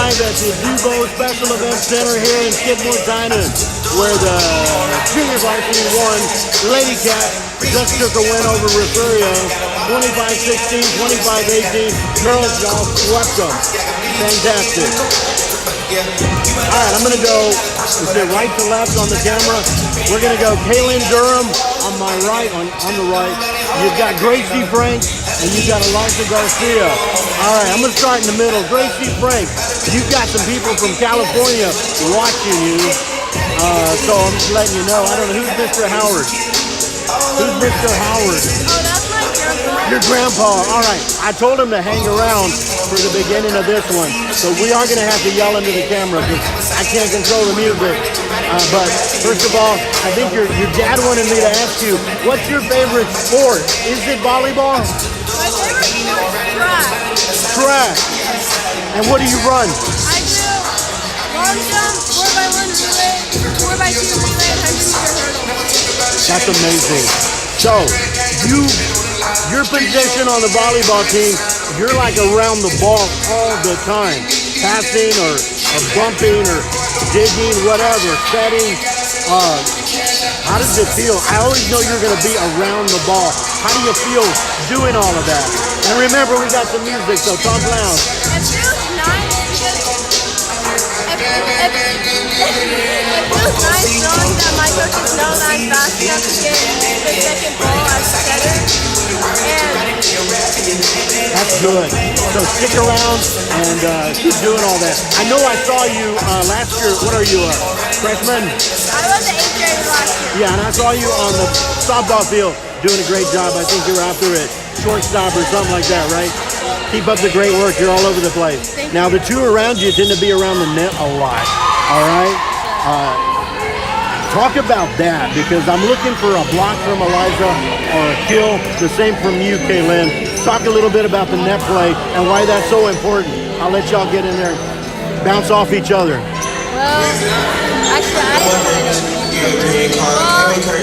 live at the Dubo Special Event Center here in Skidmore-Tynan, where the junior varsity won. The Lady Cat just took a win over Refugio, 25-16, 25-18. Girls, y'all swept them. Fantastic. All right, I'm going to go right to left on the camera. We're going to go Kaylin Durham on my right, on the right. You've got Gracie Frank, and you've got Eliza Garcia. All right, I'm going to start in the middle. Gracie Frank, you've got some people from California watching you. So I'm just letting you know. I don't know, who's Mr. Howard? Who's Mr. Howard? Oh, that's my grandpa. Your grandpa. All right, I told him to hang around for the beginning of this one. So we are going to have to yell into the camera because I can't control the music. But first of all, I think your dad wanted me to ask you, what's your favorite sport? Is it volleyball? My favorite sport is track. Track. And what do you run? I do long jump, 4x1 relay, 4x2 relay, and 100-meter hurdle. That's amazing. So, your position on the volleyball team, you're like around the ball all the time. Passing or bumping or digging, whatever, setting. How does it feel? I always know you're going to be around the ball. How do you feel doing all of that? And remember, we got some music, so talk loud. It feels nice knowing that my coaches know that I'm fast enough to get the second ball as setter. That's good. So stick around and keep doing all that. I know I saw you last year. What are you, freshman? I was the 8th grade last year. Yeah, and I saw you on the softball field doing a great job. I think you were after it, shortstop or something like that, right? Keep up the great work. You're all over the place. Now, the two around you tend to be around the net a lot, all right? Talk about that, because I'm looking for a block from Eliza or a kill, the same from you, Kaylin. Talk a little bit about the net play and why that's so important. I'll let y'all get in there and bounce off each other. Well, actually,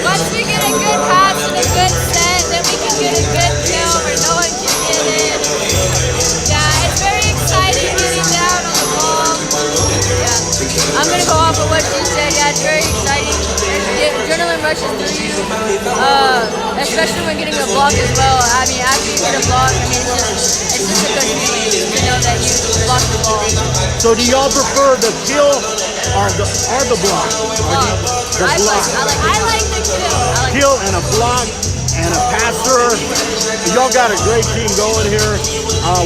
once we get a good pass and a good set, then we can get a good kill where no one can get in. Yeah, it's very exciting getting down on the ball. Yeah, I'm going to go off of what you said. Yeah, it's very exciting. Adrenaline rushes through you, especially when getting a block as well. I mean, after you get a block, I mean, it's just a good feeling to know that you blocked the ball. So do y'all prefer the kill or the block? I like the kill. Kill and a block and a passer. Y'all got a great team going here.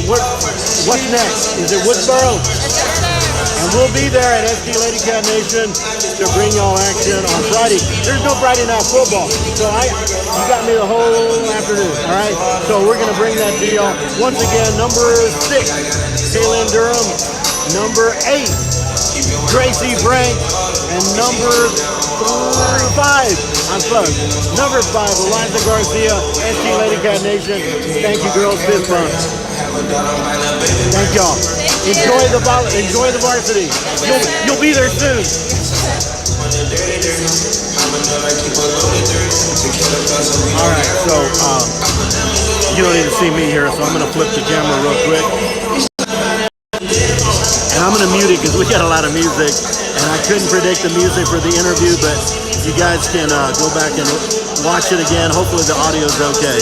What's next? Is it Woodsboro? And we'll be there at SD Lady Cat Nation to bring y'all action on Friday. There's no Friday night football, so you got me the whole afternoon, all right? So we're going to bring that to y'all. Once again, number 6, Kaylin Durham. Number 8, Gracie Frank. And number 5, I'm close. Number 5, Eliza Garcia, SD Lady Cat Nation. Thank you, girls. Fist bump. Thank y'all. Enjoy the varsity. You'll be there soon. All right, so you don't need to see me here, so I'm gonna flip the camera real quick, and I'm gonna mute it because we got a lot of music, and I couldn't predict the music for the interview, but you guys can go back and watch it again. Hopefully the audio's okay.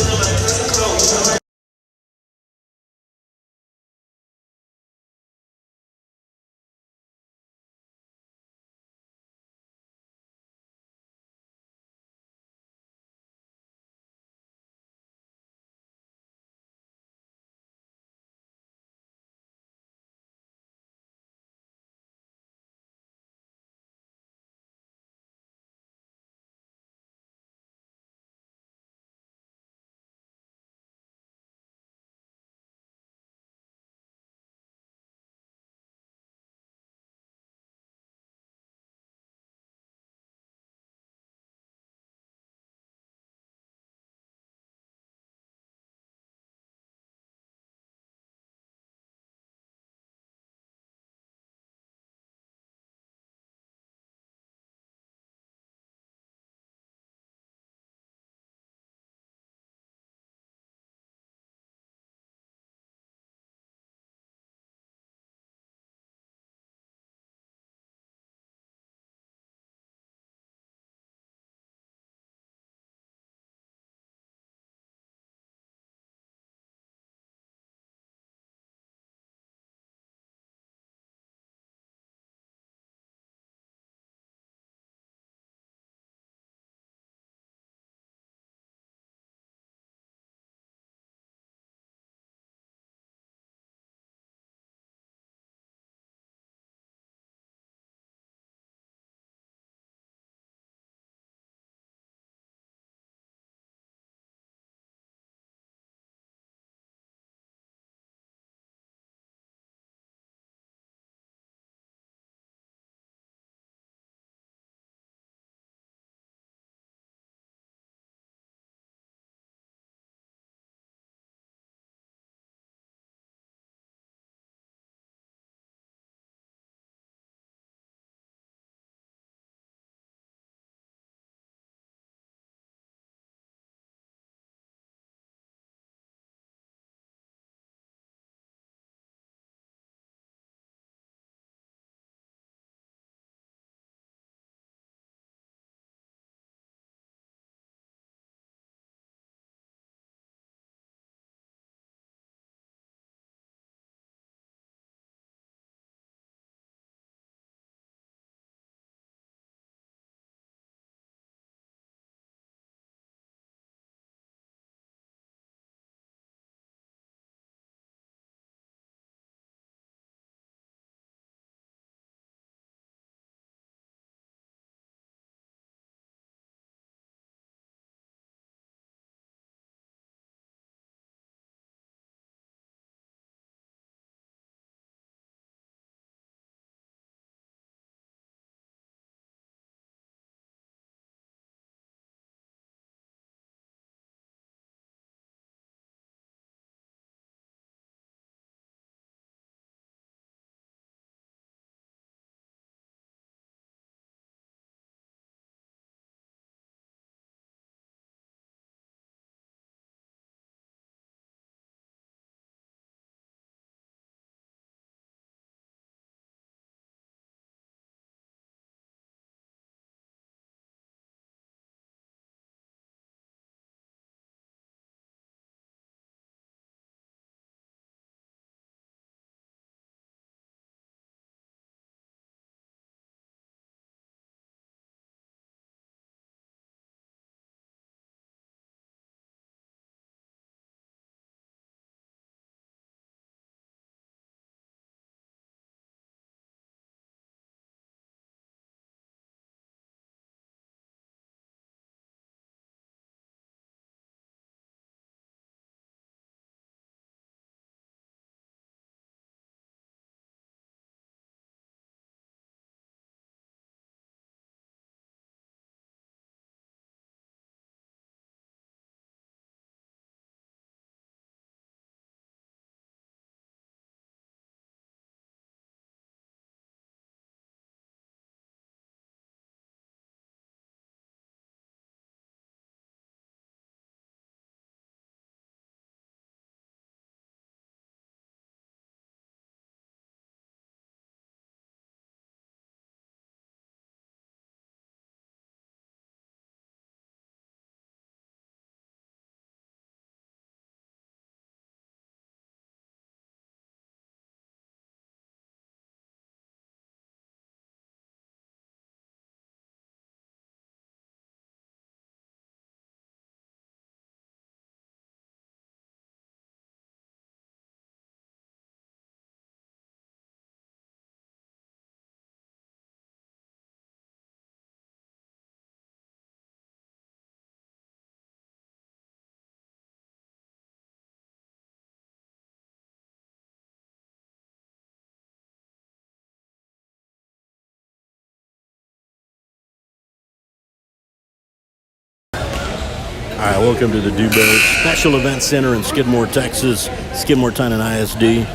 All right, welcome to the Dubo Special Event Center in Skidmore, Texas, Skidmore-Tynan ISD.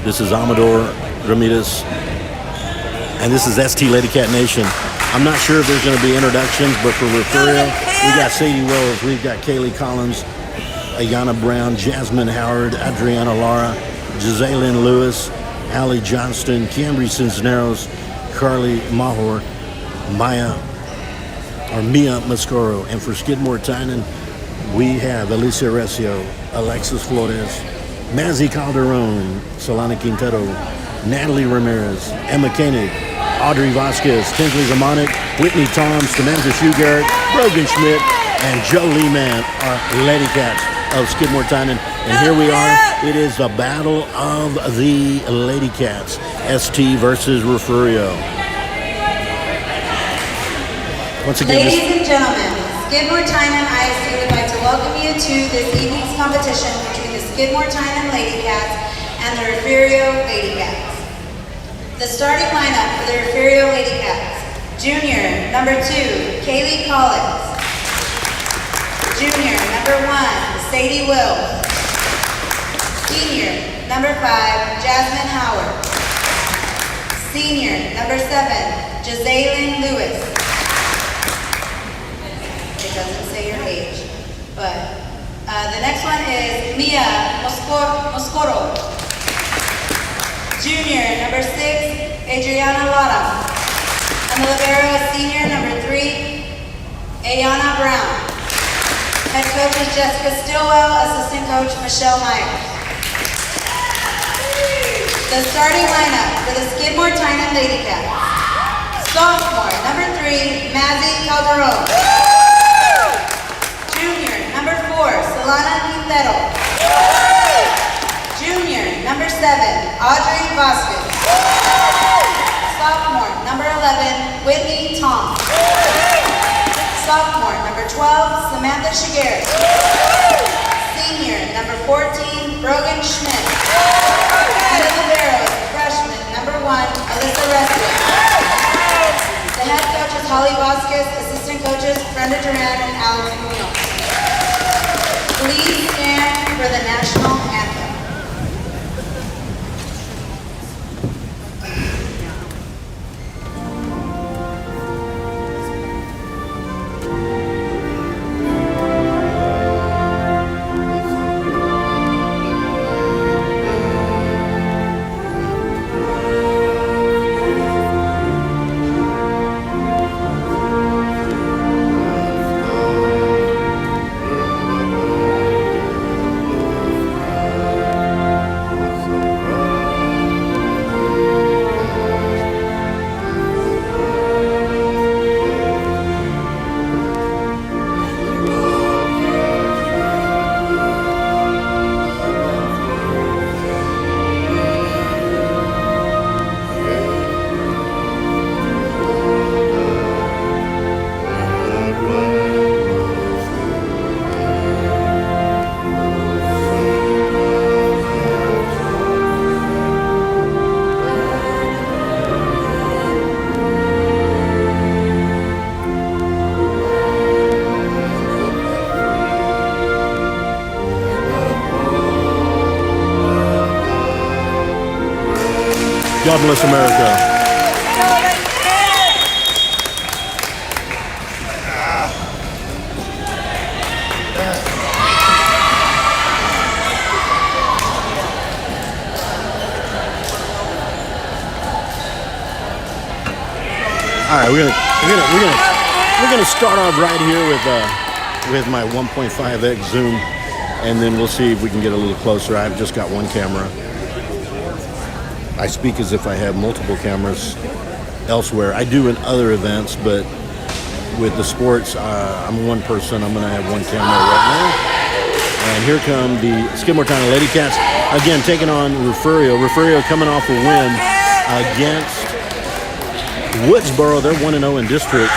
This is Amador Ramirez, and this is ST Lady Cat Nation. I'm not sure if there's going to be introductions, but for Refugio, we got Sadie Wells, we've got Kaylee Collins, Ayana Brown, Jasmine Howard, Adriana Lara, Giselyn Lewis, Allie Johnston, Cambry Cisneros, Carly Mahor, Mia Mascaro, and for Skidmore-Tynan, we have Alicia Recio, Alexis Flores, Mazzy Calderon, Solana Quintero, Natalie Ramirez, Emma Koenig, Audrey Vasquez, Tinsley Zamanek, Whitney Tom, Samantha Shugart, Brogan Schmidt, and Joe Lehman are Lady Cats of Skidmore-Tynan. And here we are. It is the battle of the Lady Cats, ST versus Refugio. Once again, ladies and gentlemen, Skidmore-Tynan ISD would like to welcome you to this evening's competition between the Skidmore-Tynan Lady Cats and the Refugio Lady Cats. The starting lineup for the Refugio Lady Cats: Junior, number 2, Kaylee Collins. Junior, number 1, Sadie Wills. Senior, number 5, Jasmine Howard. Senior, number 7, Giselyn Lewis. It doesn't say your age, but the next one is Mia Mascaro. Junior, number 6, Adriana Lara. And the libero is senior, number 3, Ayana Brown. Head coach is Jessica Stillwell, assistant coach Michelle Myers. The starting lineup for the Skidmore-Tynan Lady Cats: sophomore, number 3, Mazzy Calderon. Junior, number 4, Solana Quintero. Junior, number 7, Audrey Vasquez. Sophomore, number 11, Whitney Tom. Sophomore, number 12, Samantha Shugart. Senior, number 14, Brogan Schmidt. And the libero, freshman, number 1, Alyssa Recio. The head coach is Holly Vasquez, assistant coaches Brenda Duran and Alex Munoz. Please stand for the national anthem. God bless America. All right, we're gonna start off right here with my 1.5x zoom, and then we'll see if we can get a little closer. I've just got one camera. I speak as if I have multiple cameras elsewhere. I do in other events, but with the sports, I'm one person. I'm going to have one camera right now. And here come the Skidmore-Tynan Lady Cats, again, taking on Refugio. Refugio coming off a win against Woodsboro. They're 1-0 in district.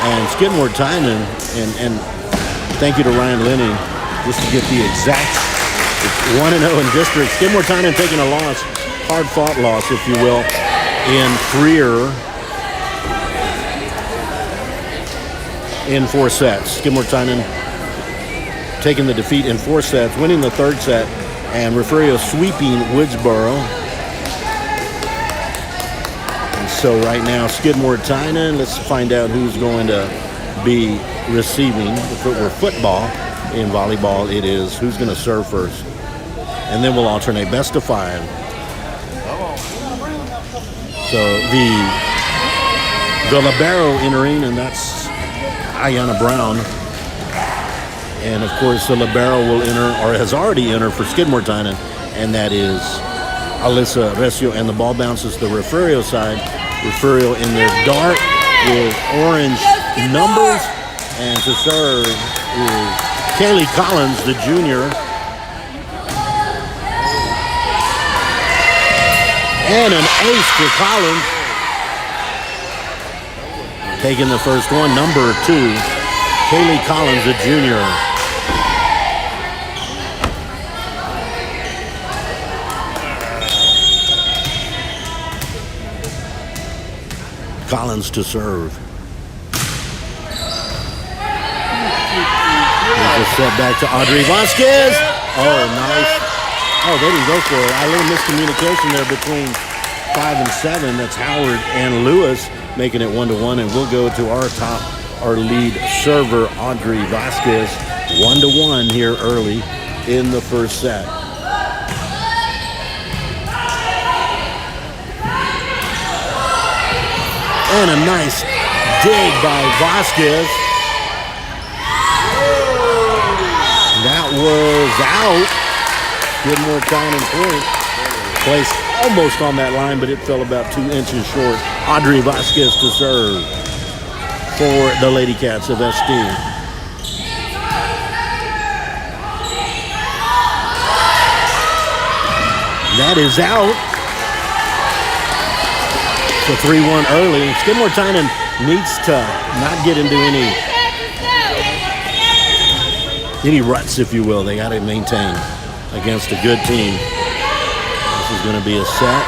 And Skidmore-Tynan, and thank you to Ryan Lenny, just to get the exact 1-0 in district. Skidmore-Tynan taking a loss. Hard-fought loss, if you will, in Freer in 4 sets. Skidmore-Tynan taking the defeat in 4 sets, winning the 3rd set, and Refugio sweeping Woodsboro. And so right now, Skidmore-Tynan, let's find out who's going to be receiving. If it were football, in volleyball it is who's going to serve first. And then we'll alternate best of 5. So the libero entering, and that's Ayanna Brown. And of course the libero will enter, or has already entered for Skidmore-Tynan, and that is Alyssa Recio, and the ball bounces the Refugio side. Refugio in their dark with orange numbers, and to serve is Kaylee Collins, the junior. And an ace for Collins. Taking the first one, number 2, Kaylee Collins, the junior. Collins to serve. There's a set back to Audrey Vasquez. Oh, nice. Oh, they didn't go for it. A little miscommunication there between 5 and 7. That's Howard and Lewis, making it 1-1. And we'll go to our lead server, Audrey Vasquez, 1-1 here early in the first set. And a nice dig by Vasquez. That was out. Skidmore-Tynan point. Placed almost on that line, but it fell about 2 inches short. Audrey Vasquez to serve for the Lady Cats of SD. That is out. So 3-1 early. Skidmore-Tynan needs to not get into any ruts, if you will. They got to maintain against a good team. This is going to be a set.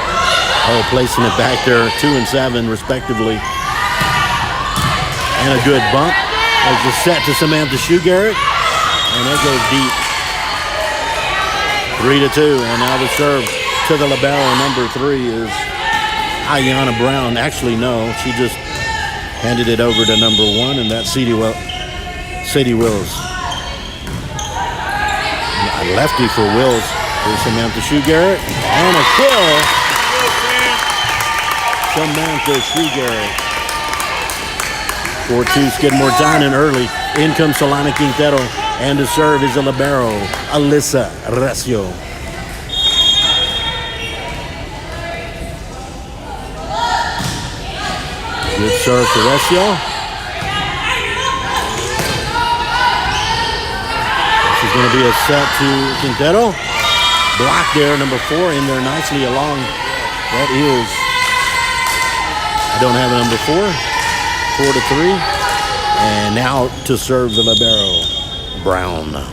Oh, placing it back there, 2 and 7 respectively. And a good bump. There's a set to Samantha Shoegarrett. And it goes deep. 3-2. And now the serve to the libero, number 3, is Ayanna Brown. Actually, no. She just handed it over to number 1, and that's Sadie Wills. A lefty for Wills. Here's Samantha Shoegarrett. And a kill. Samantha Shoegarrett. 4-2 Skidmore-Tynan early. In comes Solana Quintero. And to serve is a libero, Alyssa Recio. Good serve for Recio. This is going to be a set to Quintero. Block there, number 4 in there nicely along. That is, I don't have a number 4. 4-3. And now to serve the libero, Brown. Well,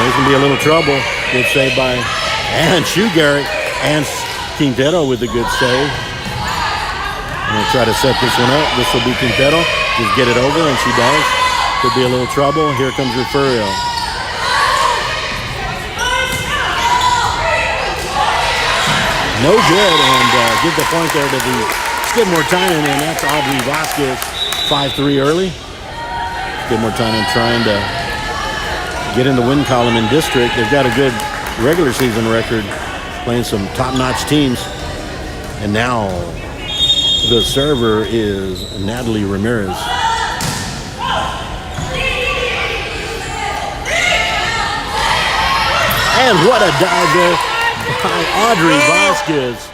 there's going to be a little trouble. Good save by Shoegarrett and Quintero with a good save. I'm going to try to set this one up. This will be Quintero. Just get it over, and she does. Could be a little trouble. Here comes Refugio. No good, and give the point there to the Skidmore-Tynan, and that's Audrey Vasquez, 5-3 early. Skidmore-Tynan trying to get in the win column in district. They've got a good regular season record, playing some top-notch teams. And now the server is Natalie Ramirez. And what a dive there by Audrey Vasquez.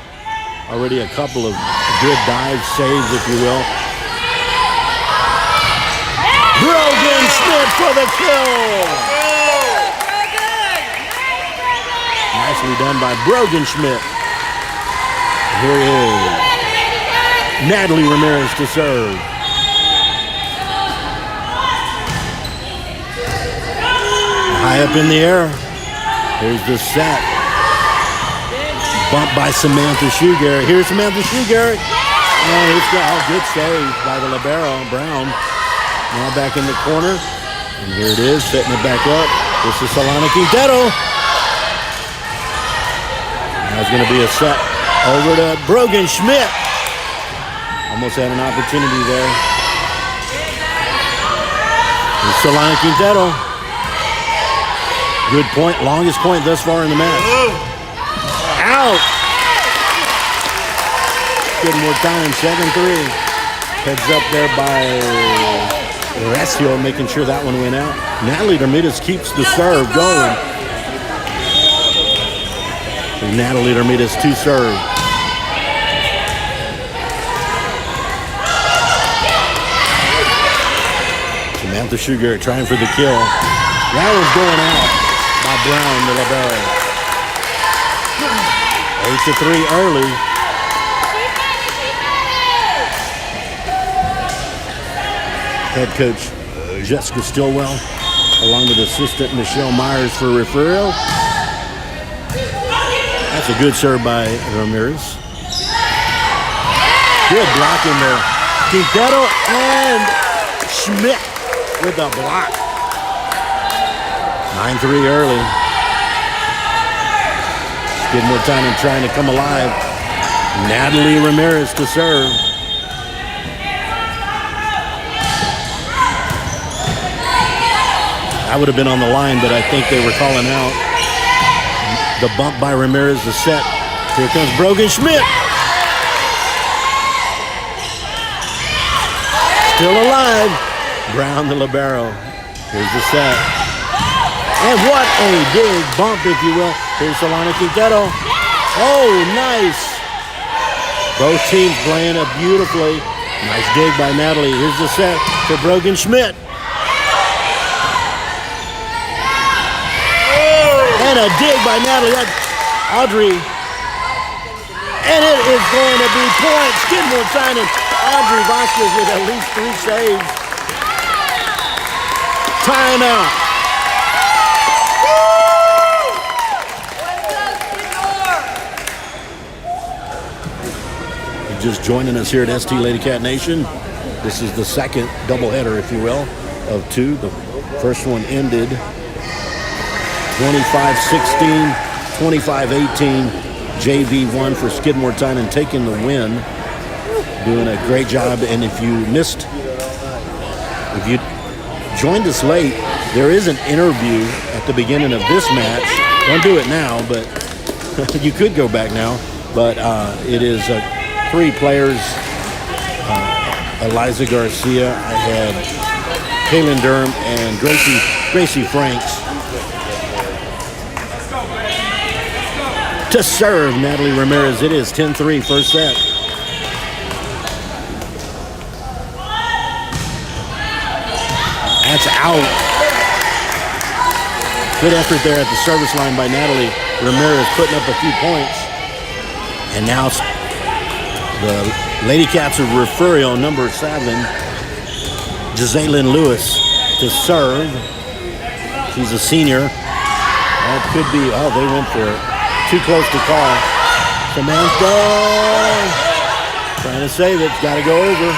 Already a couple of good dive saves, if you will. Brogan Schmidt for the kill. Nicely done by Brogan Schmidt. Here is Natalie Ramirez to serve. High up in the air. Here's the set. Bumped by Samantha Shoegarrett. Here's Samantha Shoegarrett. And it's got a good save by the libero, Brown. Now back in the corner. And here it is, setting it back up. This is Solana Quintero. Now it's going to be a set over to Brogan Schmidt. Almost had an opportunity there. And Solana Quintero. Good point, longest point thus far in the match. Out! Skidmore-Tynan, 7-3. Heads up there by Refugio, making sure that one went out. Natalie Dermidas keeps the serve going. And Natalie Dermidas to serve. Samantha Sugar trying for the kill. That one's going out by Brown, the libero. 8-3 early. Head coach Jessica Stillwell, along with assistant Michelle Myers for Refugio. That's a good serve by Ramirez. Good blocking there. Quintero and Schmidt with a block. 9-3 early. Skidmore-Tynan trying to come alive. Natalie Ramirez to serve. I would have been on the line, but I think they were calling out. The bump by Ramirez, the set. Here comes Brogan Schmidt. Still alive. Brown, the libero. Here's the set. And what a big bump, if you will. Here's Solana Quintero. Oh, nice. Both teams playing it beautifully. Nice dig by Natalie. Here's the set for Brogan Schmidt. And a dig by Natalie. That's Audrey. And it is going to be points. Skidmore-Tynan. Audrey Vasquez with at least 3 saves. Timeout. You're just joining us here at ST Lady Cat Nation. This is the second doubleheader, if you will, of 2. The first one ended 25-16, 25-18. JV1 for Skidmore-Tynan taking the win. Doing a great job. And if you joined us late, there is an interview at the beginning of this match. Don't do it now, but you could go back now. But it is 3 players. Eliza Garcia, I had Kaylin Durham, and Gracie Franks. To serve Natalie Ramirez. It is 10-3 first set. That's out. Good effort there at the service line by Natalie Ramirez, putting up a few points. And now the Lady Cats of Refugio, number 7, Giselyn Lewis to serve. She's a senior. That could be, they went for it. Too close to call. Samantha trying to save it. Got to go over.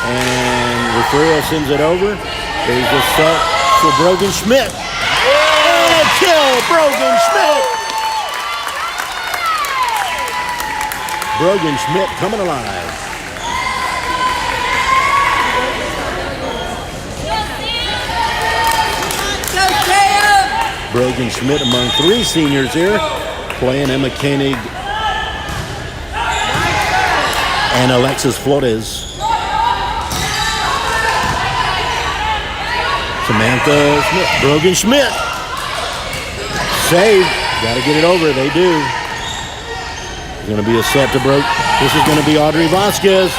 And Refugio sends it over. There's a set for Brogan Schmidt. And a kill, Brogan Schmidt. Brogan Schmidt coming alive. Brogan Schmidt among 3 seniors here. Playing Emma Koenig and Alexis Flores. Samantha Schmidt, Brogan Schmidt. Save, got to get it over, they do. It's going to be a set to Brogan. This is going to be Audrey Vasquez.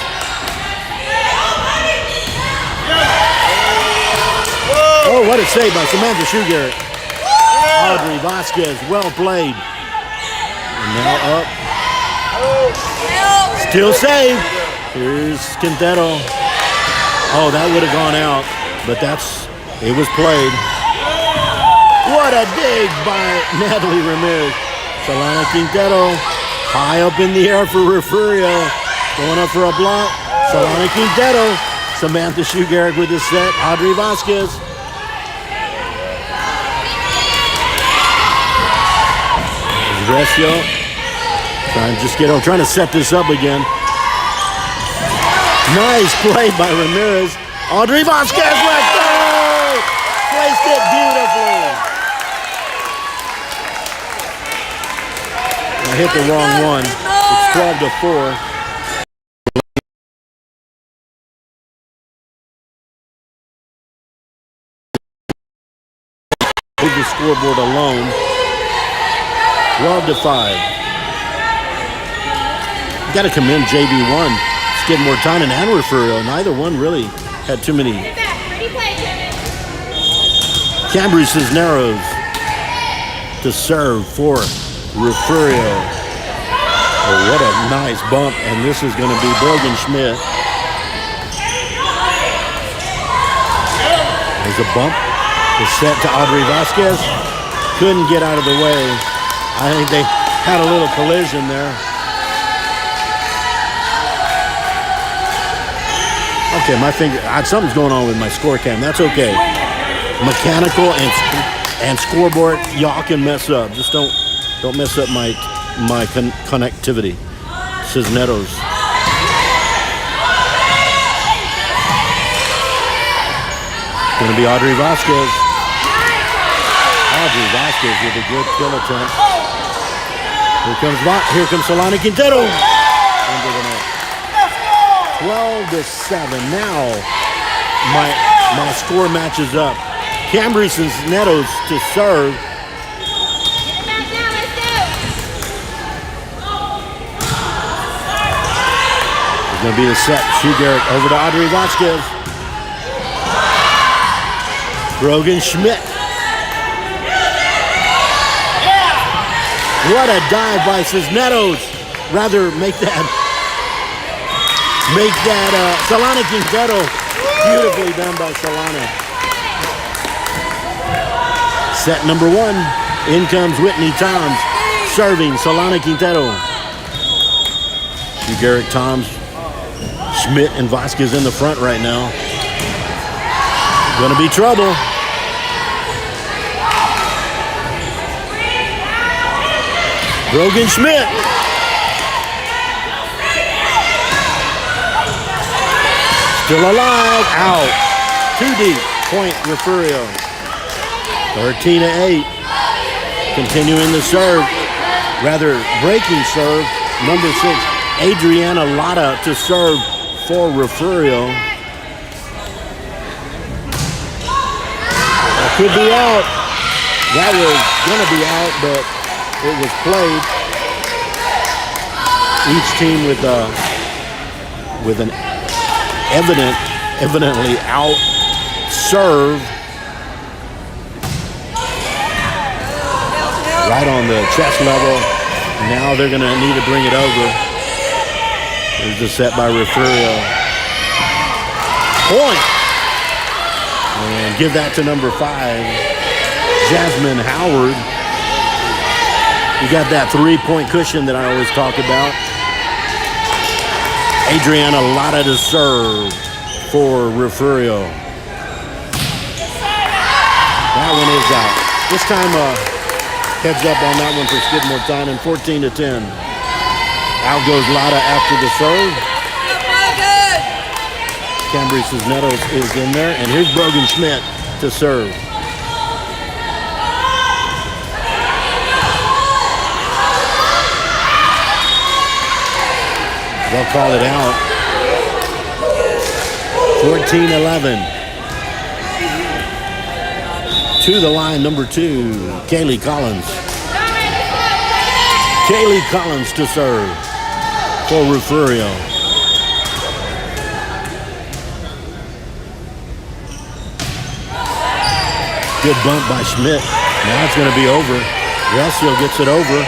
Oh, what a save by Samantha Sugar. Audrey Vasquez, well played. And now up. Still saved. Here's Quintero. Oh, that would have gone out, but it was played. What a dig by Natalie Ramirez. Solana Quintero, high up in the air for Refugio. Going up for a block. Solana Quintero Samantha Shugaric with the set. Audrey Vasquez. Refugio trying to set this up again. Nice play by Ramirez. Audrey Vasquez left goal! Placed it beautifully. I hit the wrong one. It's 12-4. With the scoreboard alone. 12-5. Got to commend JV1, Skidmore-Tynan, and Refugio. Neither one really had too many. Cambry Cisneros to serve for Refugio. Oh, what a nice bump, and this is going to be Brogan Schmidt. There's a bump. The set to Audrey Vasquez. Couldn't get out of the way. I think they had a little collision there. Okay, my finger, something's going on with my score cam. That's okay. Mechanical and scoreboard, y'all can mess up. Just don't mess up my connectivity. Cisneros. Going to be Audrey Vasquez. Audrey Vasquez with a good kill attempt. Here comes Solana Quintero. Into the net. 12-7. Now my score matches up. Cambry Cisneros to serve. It's going to be the set. Shugaric over to Audrey Vasquez. Brogan Schmidt. What a dive by Cisneros. Rather make that Solana Quintero. Beautifully done by Solana. Set number 1. In comes Whitney Toms serving Solana Quintero. Shugaric, Toms, Schmidt, and Vasquez in the front right now. Gonna be trouble. Brogan Schmidt. Still alive. Out. Too deep. Point Refugio. 13-8. Continuing the serve. Rather breaking serve. Number 6, Adriana Lotta to serve for Refugio. That could be out. That was going to be out, but it was played. Each team with an evidently out serve. Right on the chest level. Now they're going to need to bring it over. There's the set by Refugio. Point. And give that to number 5, Jasmine Howard. You got that 3-point cushion that I always talk about. Adriana Lotta to serve for Refugio. That one is out. This time, heads up on that one for Skidmore-Tynan, 14-10. Out goes Lotta after the serve. Cambry Cisneros is in there, and here's Brogan Schmidt to serve. They'll call it out. 14-11. To the line, number 2, Kaylee Collins. Kaylee Collins to serve for Refugio. Good bump by Schmidt. Now it's going to be over. Refugio gets it over.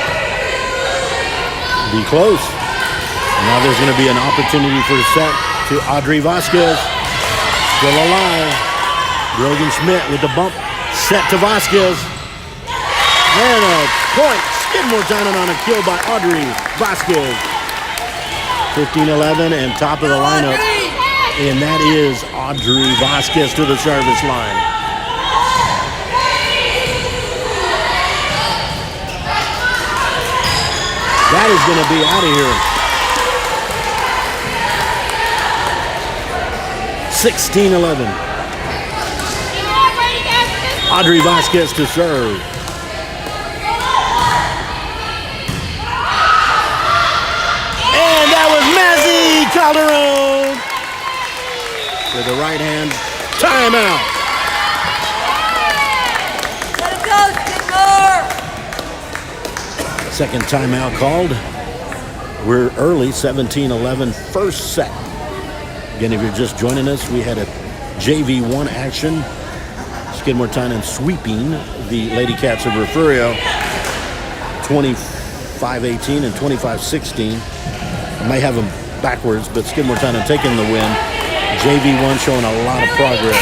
Be close. Now there's going to be an opportunity for a set to Audrey Vasquez. Still alive. Brogan Schmidt with the bump. Set to Vasquez. And a point. Skidmore-Tynan on a kill by Audrey Vasquez. 15-11 and top of the lineup. and that is Audrey Vasquez to the service line. That is going to be out of here. 16-11. Audrey Vasquez to serve. And that was Mazzy Calderon with the right hand timeout. Let it go, Skidmore! Second timeout called. We're early, 17-11, first set. Again, if you're just joining us, we had a JV1 action. Skidmore-Tynan sweeping the Lady Cats of Refugio 25-18 and 25-16. I may have them backwards, but Skidmore-Tynan taking the win. JV1 showing a lot of progress.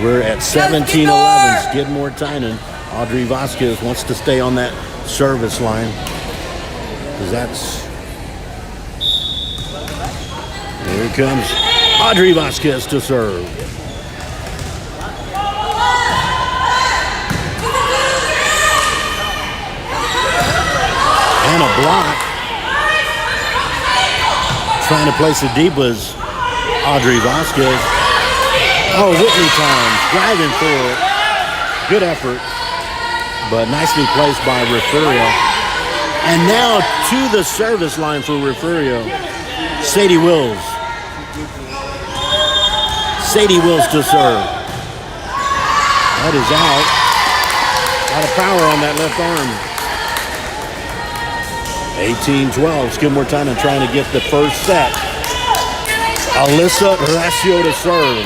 We're at 17-11. Skidmore-Tynan. Audrey Vasquez wants to stay on that service line because that's... Here comes Audrey Vasquez to serve. And a block. Trying to place it deep was Audrey Vasquez. Oh, Whitney time. Driving for it. Good effort. But nicely placed by Refugio. And now to the service line for Refugio. Sadie Wills. Sadie Wills to serve. That is out. A lot of power on that left arm. 18-12. Skidmore-Tynan trying to get the first set. Alyssa Horacio to serve.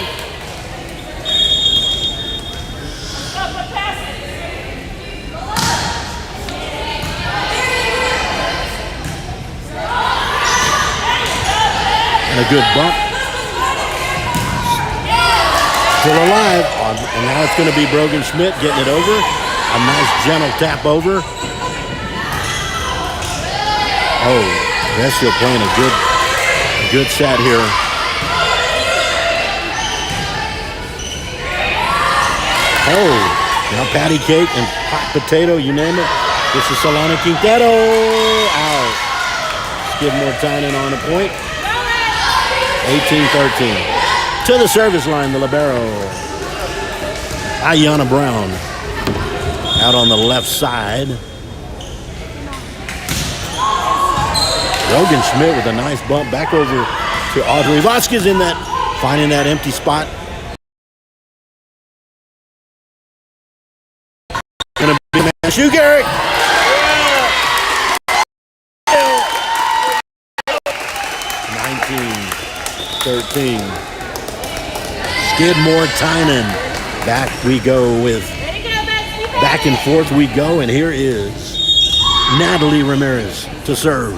And a good bump. Still alive. And now it's going to be Brogan Schmidt getting it over. A nice gentle tap over. Oh, Horacio playing a good set here. Oh, now patty cake and hot potato, you name it. This is Solana Quintero. Out. Skidmore-Tynan on a point. 18-13. To the service line, the libero. Ayanna Brown. Out on the left side. Brogan Schmidt with a nice bump back over to Audrey Vasquez in that, finding that empty spot. Gonna be Matthew Garrett. 19-13. Skidmore-Tynan. Back we go with, back and forth we go, and here is Natalie Ramirez to serve.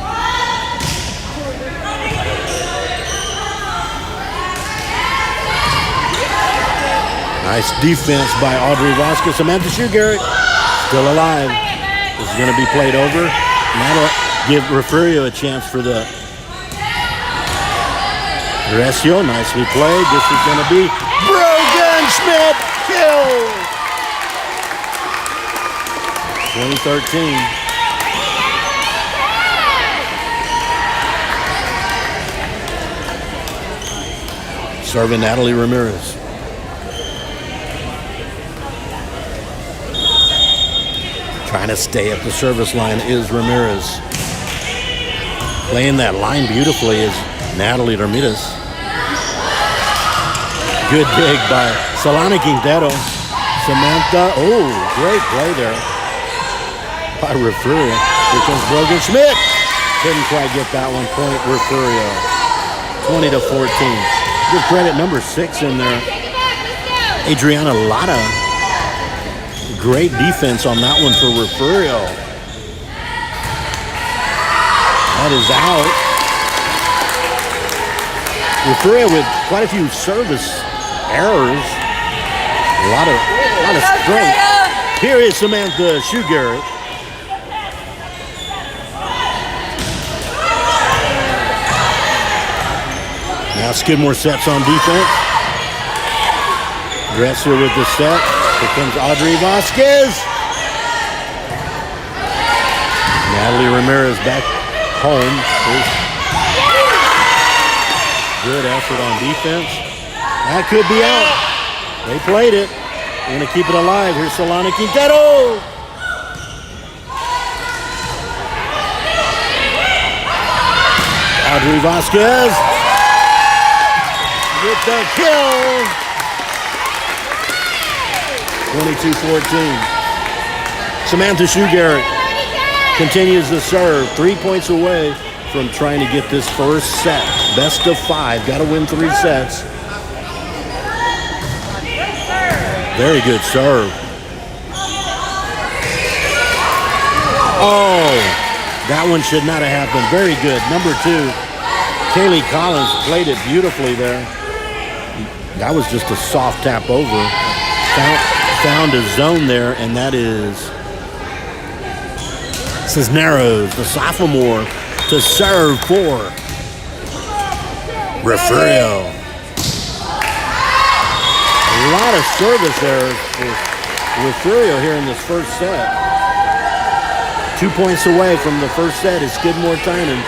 Nice defense by Audrey Vasquez. Samantha Shoegarrett still alive. This is going to be played over. And that'll give Refugio a chance for the Horacio. Nicely played. This is going to be Brogan Schmidt kill. 2013. Serving Natalie Ramirez. Trying to stay at the service line is Ramirez. Playing that line beautifully is Natalie Ramirez. Good dig by Solana Quintero. Samantha, oh, great play there by Refugio. Here comes Brogan Schmidt. Couldn't quite get that one. Point Refugio. 20-14. Good credit, number 6 in there. Adriana Lotta. Great defense on that one for Refugio. That is out. Refugio with quite a few service errors. A lot of strength. Here is Samantha Shoegarrett. Now Skidmore sets on defense. Dresser with the set. Here comes Audrey Vasquez. Natalie Ramirez back home. Good effort on defense. That could be out. They played it. They're going to keep it alive. Here's Solana Quintero. Audrey Vasquez with the kill. 22-14. Samantha Shoegarrett continues to serve. 3 points away from trying to get this first set. Best of 5. Got to win 3 sets. Very good serve. Oh, that one should not have happened. Very good. Number 2, Kaylee Collins played it beautifully there. That was just a soft tap over. Found a zone there, and that is Cisneros, the sophomore, to serve for Refugio. A lot of service there for Refugio here in this first set. 2 points away from the first set is Skidmore-Tynan.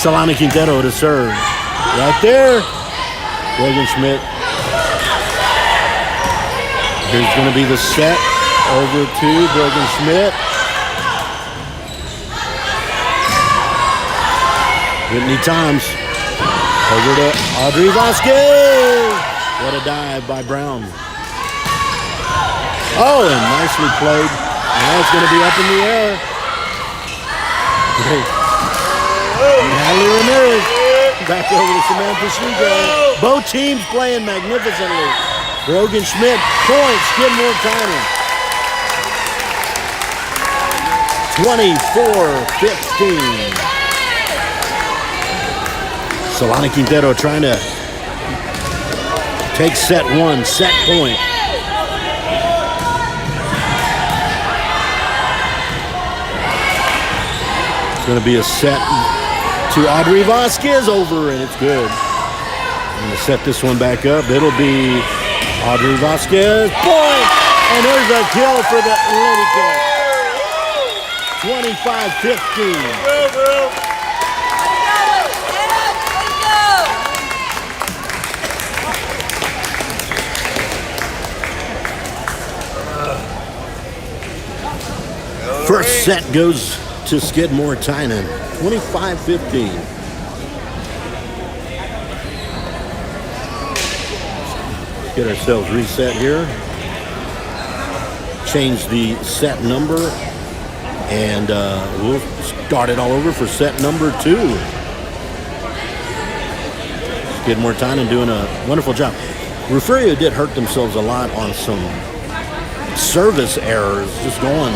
Solana Quintero to serve. Right there. Logan Schmidt. Here's going to be the set. Over to Brogan Schmidt. Whitney Toms. Over to Audrey Vasquez. What a dive by Brown. Oh, and nicely played. Now it's going to be up in the air. Great. Natalie Ramirez back over to Samantha Shoegarrett. Both teams playing magnificently. Brogan Schmidt points Skidmore-Tynan. 24-15. Solana Quintero trying to take set 1, set point. It's going to be a set to Audrey Vasquez over, and it's good. I'm going to set this one back up. It'll be Audrey Vasquez, point! And there's a kill for the Lady Cats. 25-15. First set goes to Skidmore-Tynan, 25-15. Get ourselves reset here. Change the set number, and we'll start it all over for set number 2. Skidmore-Tynan doing a wonderful job. Refugio did hurt themselves a lot on some service errors, just going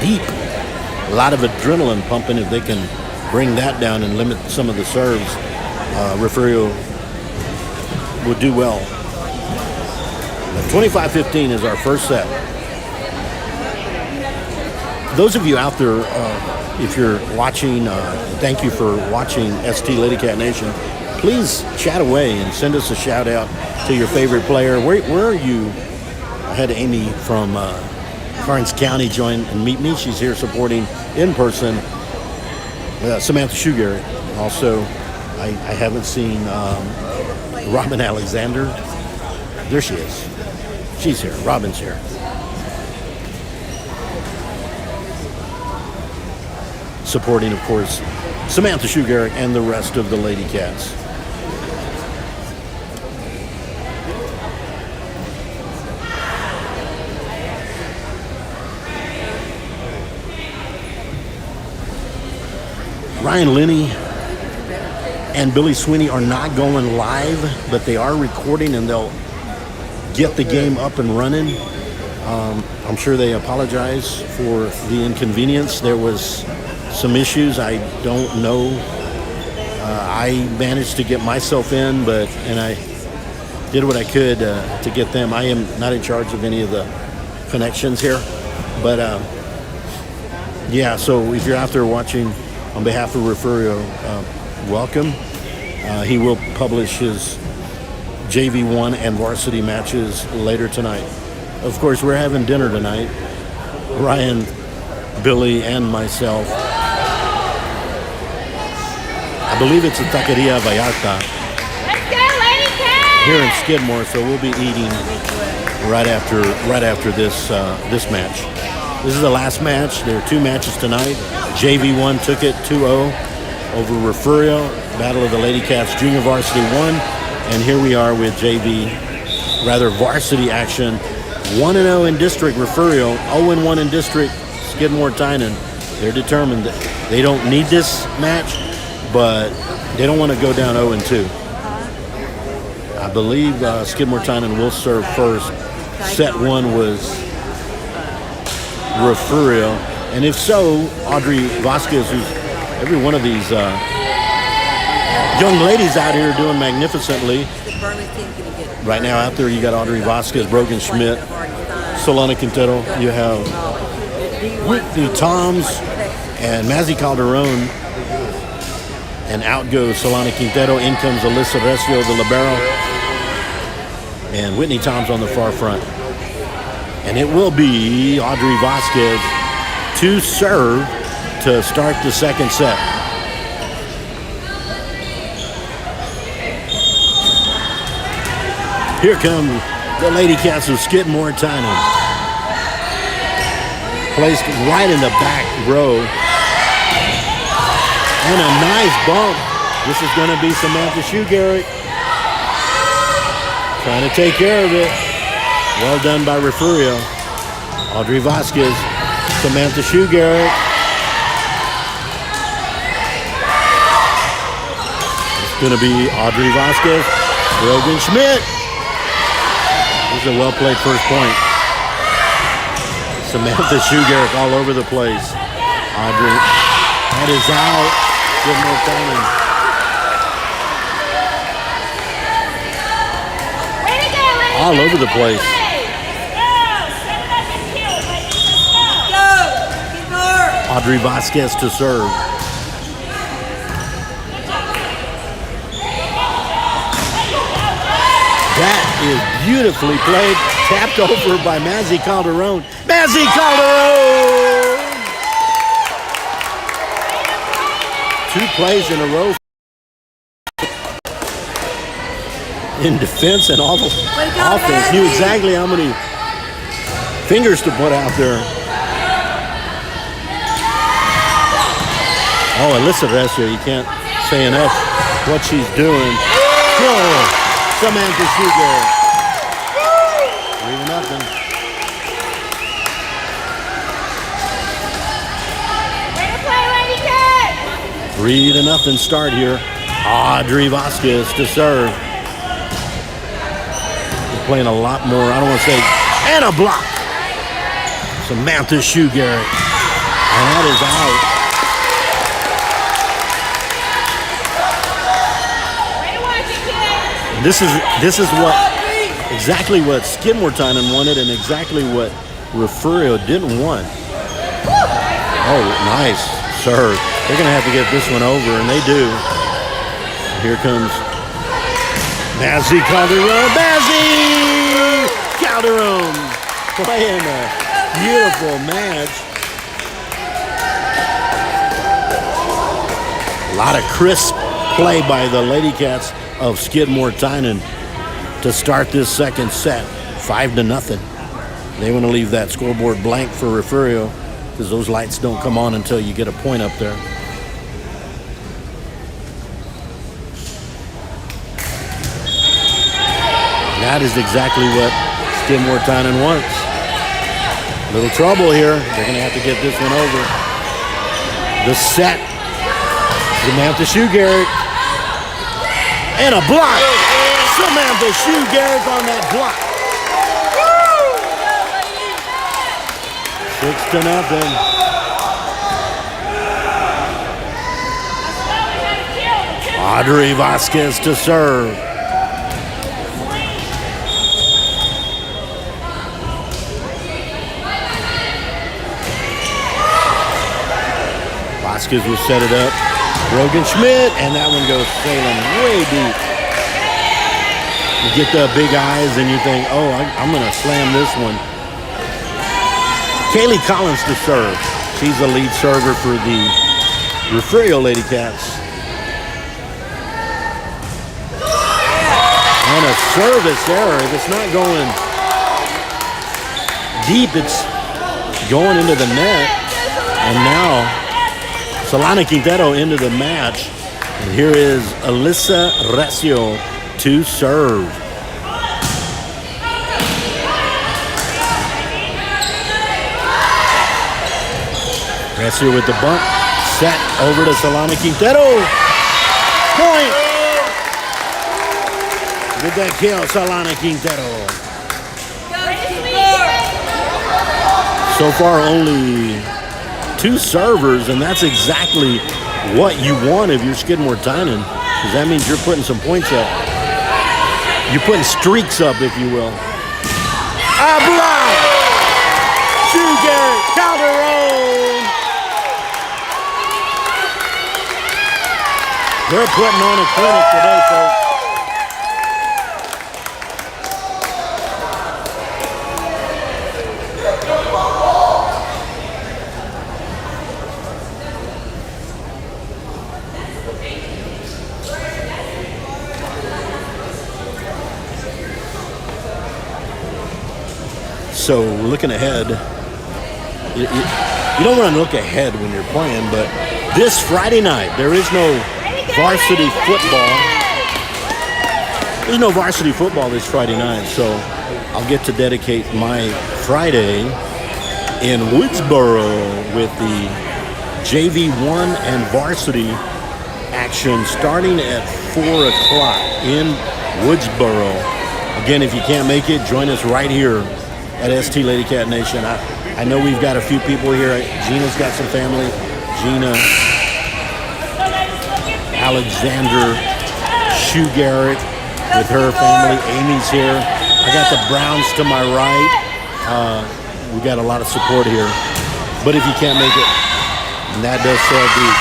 deep. A lot of adrenaline pumping. If they can bring that down and limit some of the serves, Refugio would do well. 25-15 is our first set. Those of you out there, if you're watching, thank you for watching ST Lady Cat Nation. Please chat away and send us a shout out to your favorite player. Where are you? I had Amy from Karnes County join and meet me. She's here supporting in person Samantha Shoegarrett. Also, I haven't seen Robin Alexander. There she is. She's here. Robin's here. Supporting, of course, Samantha Shoegarrett and the rest of the Lady Cats. Ryan Linney and Billy Sweeney are not going live, but they are recording, and they'll get the game up and running. I'm sure they apologize for the inconvenience. There was some issues. I don't know. I managed to get myself in, and I did what I could to get them. I am not in charge of any of the connections here, but Yeah, so if you're out there watching on behalf of Refugio, welcome. He will publish his JV1 and varsity matches later tonight. Of course, we're having dinner tonight. Ryan, Billy, and myself. I believe it's a Taqueria Vallarta Let's go, Lady Cat! here in Skidmore, so we'll be eating right after this match. This is the last match. There are 2 matches tonight. JV1 took it 2-0 over Refugio, Battle of the Lady Cats Junior Varsity 1, and here we are with varsity action. 1-0 in district, Refugio, 0-1 in district, Skidmore-Tynan. They're determined that they don't need this match, but they don't want to go down 0-2. I believe Skidmore-Tynan will serve first. Set 1 was Refugio, and if so, Audrey Vasquez, who's every one of these young ladies out here doing magnificently. Right now out there you got Audrey Vasquez, Brogan Schmidt, Solana Quintero, you have Whitney Toms and Mazzy Calderon, and out goes Solana Quintero, in comes Alyssa Recio, the libero, and Whitney Toms on the far front. And it will be Audrey Vasquez to serve to start the second set. Here come the Lady Cats of Skidmore-Tynan. Placed right in the back row. And a nice bump. This is going to be Samantha Shoegarrett trying to take care of it. Well done by Refugio. Audrey Vasquez, Samantha Shoegarrett. It's going to be Audrey Vasquez, Brogan Schmidt. This is a well-played first point. Samantha Shoegarrett all over the place. Audrey, that is out. Skidmore-Tynan. All over the place. Audrey Vasquez to serve. That is beautifully played. Tapped over by Mazzy Calderon. Mazzy Calderon! 2 plays in a row. In defense and offense. Knew exactly how many fingers to put out there. Oh, Alyssa Recio, you can't say enough what she's doing. Oh, Samantha Shoegarrett. 3-0. Way to play, Lady Cat! 3-0 start here. Audrey Vasquez to serve. Playing a lot more, I don't want to say, and a block. Samantha Shoegarrett. And that is out. This is exactly what Skidmore-Tynan wanted and exactly what Refugio didn't want. Oh, nice serve. They're going to have to get this one over, and they do. Here comes Mazzy Calderon. Mazzy Calderon playing a beautiful match. A lot of crisp play by the Lady Cats of Skidmore-Tynan to start this second set. 5-0. They want to leave that scoreboard blank for Refugio because those lights don't come on until you get a point up there. That is exactly what Skidmore-Tynan wants. Little trouble here. They're going to have to get this one over. The set. Samantha Shoegarrett. And a block. Samantha Shoegarrett on that block. 6-0. Audrey Vasquez to serve. Vasquez will set it up. Rogan Schmidt, and that one goes sailing way deep. You get the big eyes and you think, oh, I'm going to slam this one. Kaylee Collins to serve. She's the lead server for the Refugio Lady Cats. And a service error. If it's not going deep, it's going into the net. And now Solana Quintero into the match. And here is Alyssa Recio to serve. Recio with the bump. Set over to Solana Quintero. Point. Get that kill, Solana Quintero. So far, only 2 servers, and that's exactly what you want if you're Skidmore-Tynan, because that means you're putting some points up. You're putting streaks up, if you will. A block! Sugar Calderon! They're putting on a clinic today, folks. So looking ahead, you don't want to look ahead when you're playing, but this Friday night, there is no varsity football. There's no varsity football this Friday night, so I'll get to dedicate my Friday in Woodsboro with the JV1 and varsity action starting at 4 o'clock in Woodsboro. Again, if you can't make it, join us right here at ST Lady Cat Nation. I know we've got a few people here. Gina's got some family. Gina, Alexander, Shoe Garrett with her family. Amy's here. I got the Browns to my right. We got a lot of support here. But if you can't make it, and that does sell deep.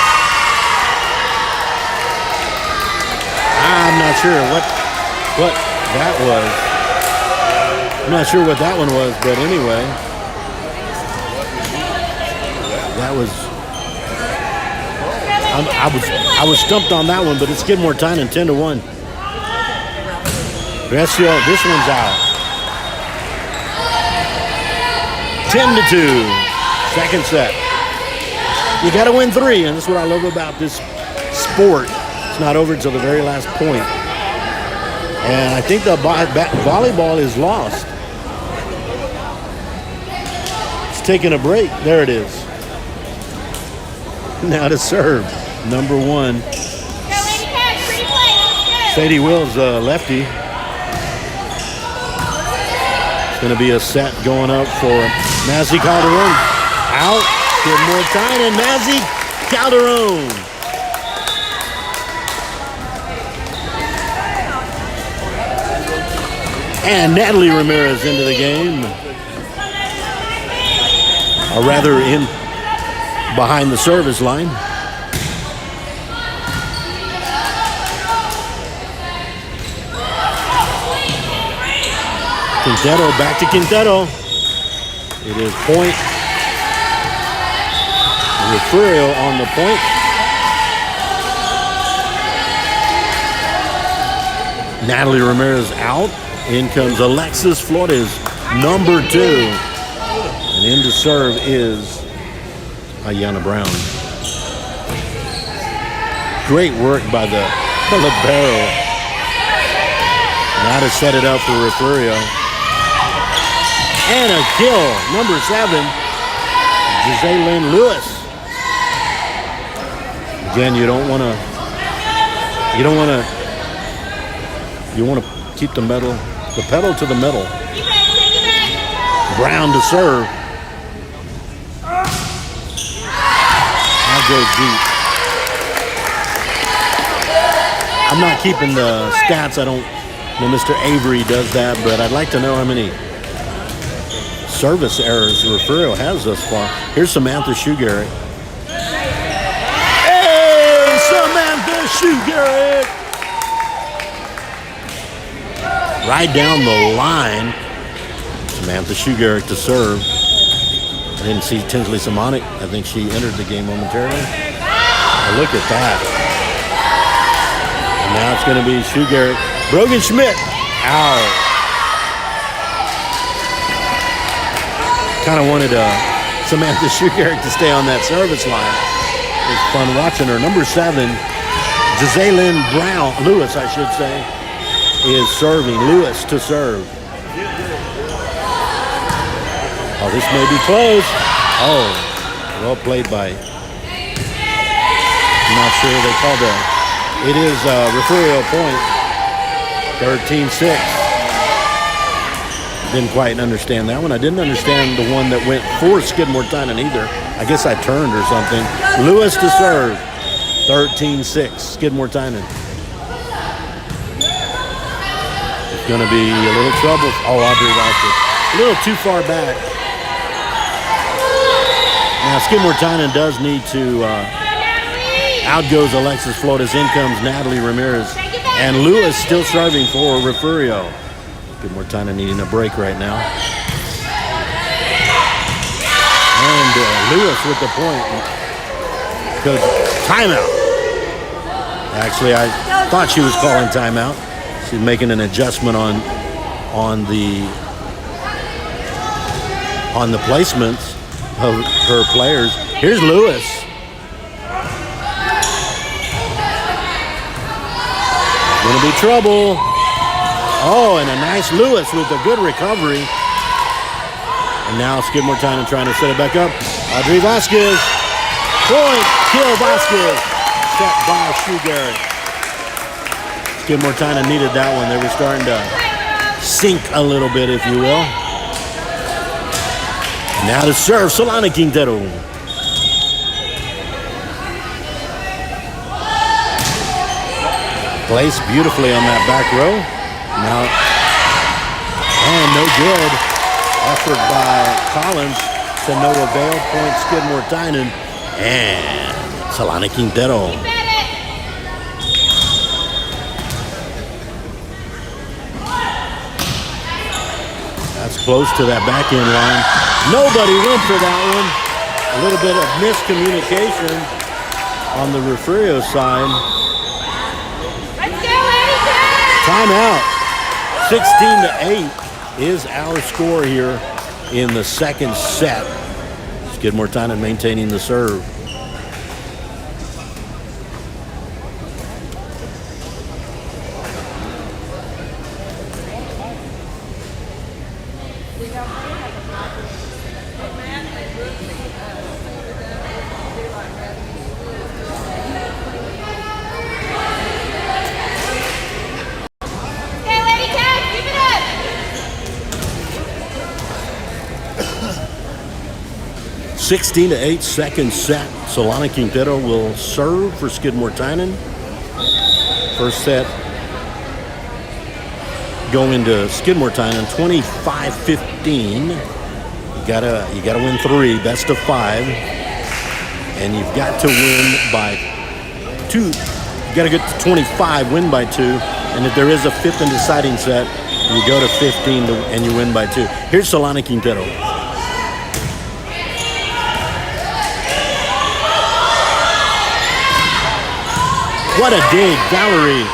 I'm not sure what that was. I'm not sure what that one was, but anyway, that was. I was stumped on that one, but it's Skidmore-Tynan 10-1. Recio, this one's out. 10-2. Second set. You got to win 3, and that's what I love about this sport. It's not over until the very last point. And I think the volleyball is lost. It's taking a break. There it is. Now to serve. Number 1. Sadie Wills, lefty. It's going to be a set going up for Mazzy Calderon. Out. Skidmore-Tynan. Mazzy Calderon. And Natalie Ramirez into the game. Or rather, in behind the service line. Quintero, back to Quintero. It is point. Refugio on the point. Natalie Ramirez out. In comes Alexis Flores, number 2. And in to serve is Ayana Brown. Great work by the libero. Now to set it up for Refugio. And a kill, number 7, Giselle Lewis. Again, you want to keep the pedal to the metal. Brown to serve. I'll go deep. I'm not keeping the stats. I don't know Mr. Avery does that, but I'd like to know how many service errors Refugio has thus far. Here's Samantha Shoegarrett. Garrett. Right down the line. Samantha Garrett to serve. I didn't see Tinsley Simonic. I think she entered the game momentarily. Oh, look at that. And now it's going to be Garrett. Brogan Schmidt. Ow. Kind of wanted Samantha Garrett to stay on that service line. It was fun watching her. Number 7, Giselle Brown, Lewis, I should say, is serving. Lewis to serve. Oh, this may be close. Oh, well played by. I'm not sure they called that. It is Refugio point. 13-6. Didn't quite understand that one. I didn't understand the one that went for Skidmore-Tynan either. I guess I turned or something. Lewis to serve. 13-6. Skidmore-Tynan. It's going to be a little trouble. Oh, Audrey Vasquez. A little too far back. Now, Skidmore-Tynan does need to, out goes Alexis Flores, in comes Natalie Ramirez, and Lewis still serving for Refugio. Skidmore-Tynan needing a break right now. And Lewis with the point. Coach, timeout. Actually, I thought she was calling timeout. She's making an adjustment on the placements of her players. Here's Lewis. Gonna be trouble. Oh, and a nice Lewis with a good recovery. And now Skidmore-Tynan trying to set it back up. Audrey Vasquez. Point. Kill Vasquez. Set by Garrett. Skidmore-Tynan needed that one. They were starting to sink a little bit, if you will. Now to serve, Solana Quintero. Placed beautifully on that back row. Now, and no good. Effort by Collins to no avail. Point Skidmore-Tynan. And Solana Quintero. That's close to that back end line. Nobody went for that one. A little bit of miscommunication on the Refugio side. Let's go, ladies! Timeout. 16-8 is our score here in the second set. Skidmore-Tynan maintaining the serve. Okay, Lady Cats, give it up! 16-8 second set. Solana Quintero will serve for Skidmore-Tynan. First set going to Skidmore-Tynan 25-15. You gotta win 3, best of 5, and you've got to win by 2. You gotta get to 25, win by 2, and if there is a 5th and deciding set, you go to 15 and you win by 2. Here's Solana Quintero. What a dig, Valerie.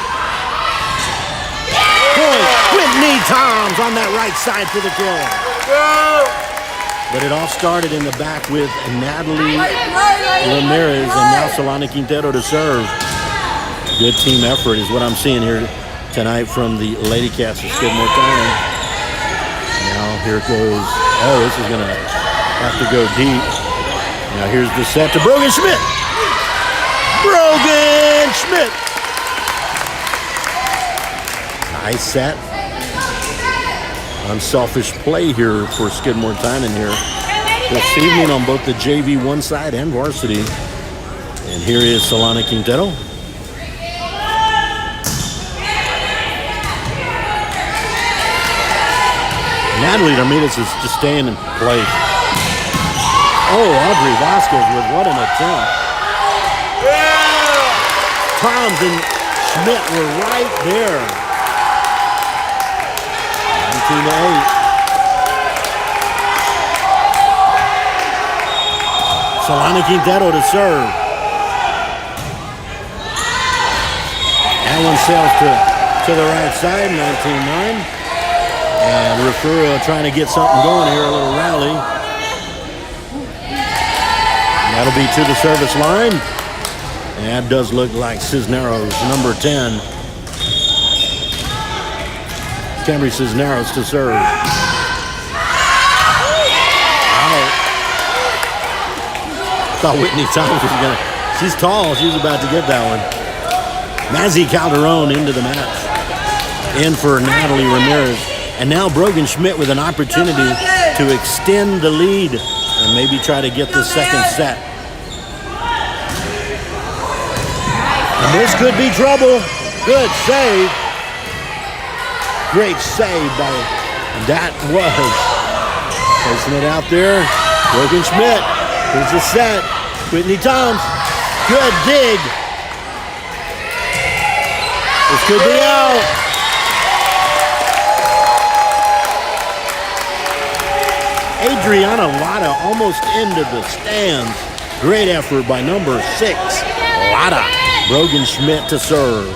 Point, Whitney Toms on that right side for the kill. But it all started in the back with Natalie Ramirez and now Solana Quintero to serve. Good team effort is what I'm seeing here tonight from the Lady Cats of Skidmore-Tynan. Now here it goes. Oh, this is going to have to go deep. Now here's the set to Brogan Schmidt. Brogan Schmidt. Nice set. Unselfish play here for Skidmore-Tynan here this evening on both the JV 1 side and varsity. And here is Solana Quintero. Natalie Ramirez is just staying in place. Oh, Audrey Vasquez with what an attempt. Toms and Schmidt were right there. 19-8. Solana Quintero to serve. That one sails to the right side, 19-9. And Refugio trying to get something going here, a little rally. That'll be to the service line. And that does look like Cisneros, number 10. Cambry Cisneros to serve. Wow. Thought Whitney Thomas was gonna. She's tall. She was about to get that one. Mazzy Calderon into the match. In for Natalie Ramirez. And now Brogan Schmidt with an opportunity to extend the lead and maybe try to get the second set. And this could be trouble. Good save. Great save by, and that was. Placing it out there. Brogan Schmidt. Here's the set. Whitney Toms. Good dig. This could be out. Adriana Lada almost into the stands. Great effort by number 6, Lada. Brogan Schmidt to serve.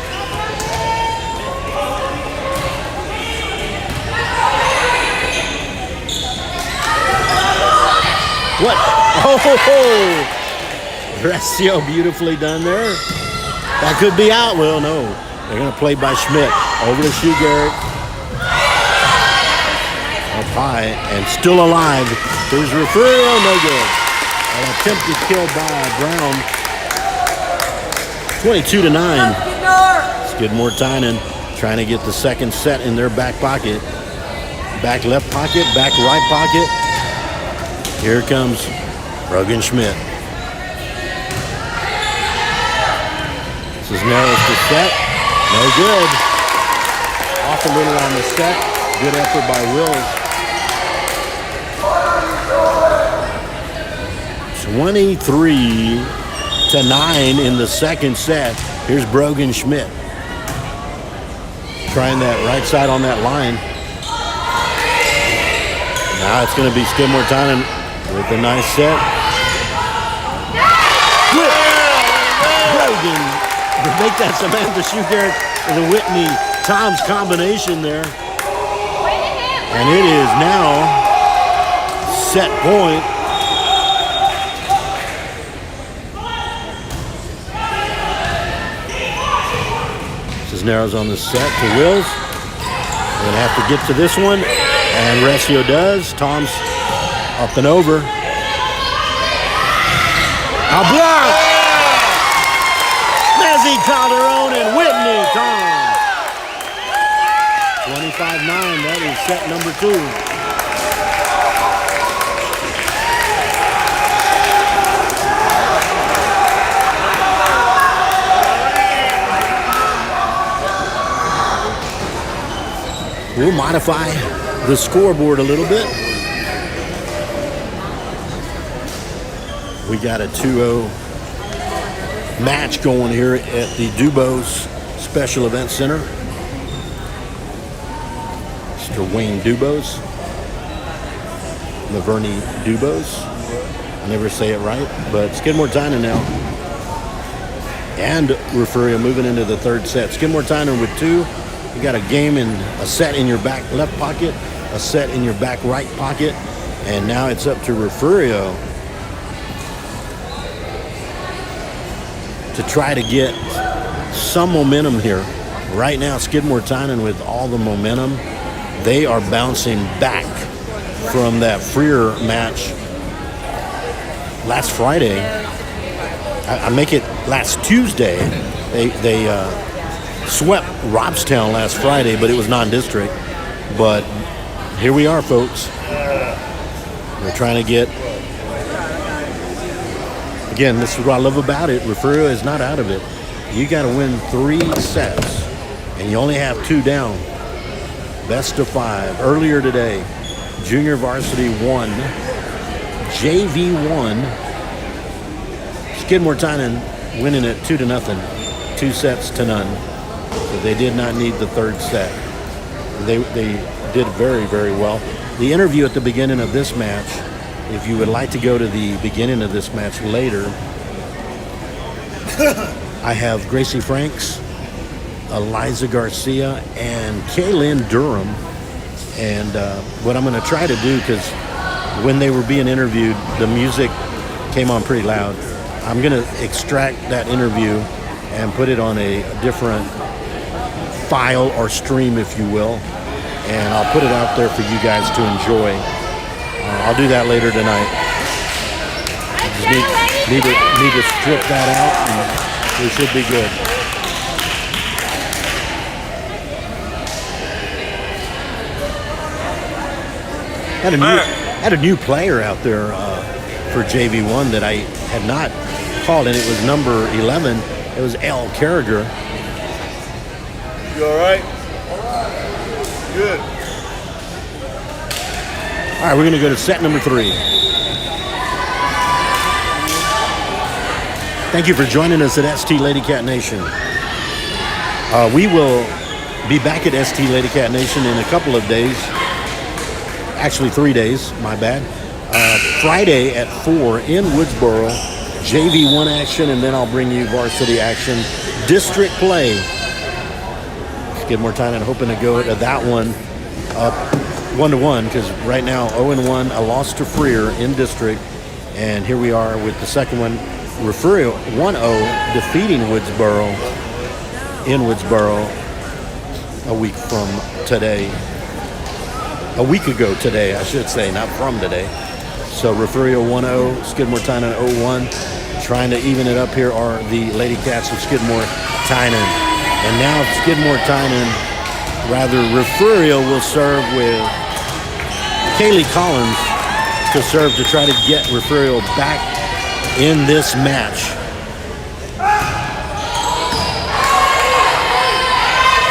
What? Oh! Refugio beautifully done there. That could be out. Well, no. They're going to play by Schmidt. Over to Shugart. Up high and still alive. There's Refugio, no good. An attempted kill by Brown. 22-9. Skidmore-Tynan trying to get the second set in their back pocket. Back left pocket, back right pocket. Here comes Brogan Schmidt. Cisneros to set. No good. Off a little on the set. Good effort by Wills. 23-9 in the second set. Here's Brogan Schmidt. Trying that right side on that line. Now it's going to be Skidmore-Tynan with a nice set. Brogan to make that Samantha Shugart with a Whitney Toms combination there. And it is now set point. Cisneros on the set to Wills. We're going to have to get to this one. And Refugio does. Toms up and over. A block! Mazzy Calderon and Whitney Toms. 25-9. That is set number 2. We'll modify the scoreboard a little bit. We got a 2-0 match going here at the Dubose Special Event Center. Mr. Wayne Dubose. Laverne Dubose. I never say it right, but Skidmore-Tynan now. And Refugio moving into the third set. Skidmore-Tynan with 2. You got a game in a set in your back left pocket, a set in your back right pocket, and now it's up to Refugio to try to get some momentum here. Right now, Skidmore-Tynan with all the momentum, they are bouncing back from that Freer match last Friday. I make it last Tuesday. They swept Robstown last Friday, but it was non-district. But here we are, folks. We're trying to get, again, this is what I love about it. Refugio is not out of it. You got to win 3 sets, and you only have 2 down. Best of 5. Earlier today, Junior Varsity 1, JV 1. Skidmore-Tynan winning it 2-0. 2 sets to none. So they did not need the third set. They did very, very well. The interview at the beginning of this match, if you would like to go to the beginning of this match later, I have Gracie Franks, Eliza Garcia, and Kaylin Durham. And what I'm going to try to do, because when they were being interviewed, the music came on pretty loud. I'm going to extract that interview and put it on a different file or stream, if you will, and I'll put it out there for you guys to enjoy. I'll do that later tonight. Just need to strip that out, and we should be good. Had a new player out there for JV1 that I had not called, and it was number 11. It was L. Carragher. You all right? Good. All right, we're going to go to set number 3. Thank you for joining us at ST Lady Cat Nation. We will be back at ST Lady Cat Nation in a couple of days. Actually, 3 days, my bad. Friday at 4 in Woodsboro, JV1 action, and then I'll bring you varsity action, district play. Skidmore-Tynan hoping to go to that one up 1-1, because right now 0-1, a loss to Freer in district, and here we are with the second one. Refugio 1-0 defeating Woodsboro in Woodsboro a week from today. A week ago today, I should say, not from today. So Refugio 1-0, Skidmore-Tynan 0-1. Trying to even it up here are the Lady Cats of Skidmore-Tynan. And now Skidmore-Tynan, rather Refugio will serve with Kaylee Collins to serve to try to get Refugio back in this match.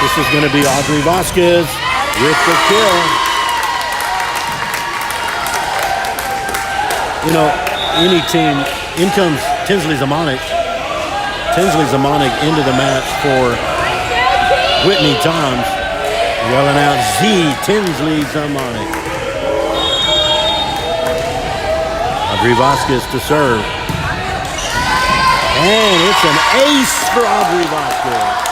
This is going to be Audrey Vasquez with the kill. You know, any team, in comes Tinsley Zamonic. Tinsley Zamonic into the match for Whitney Toms, yelling out Z, Tinsley Zamonic. Audrey Vasquez to serve. And it's an ace for Audrey Vasquez.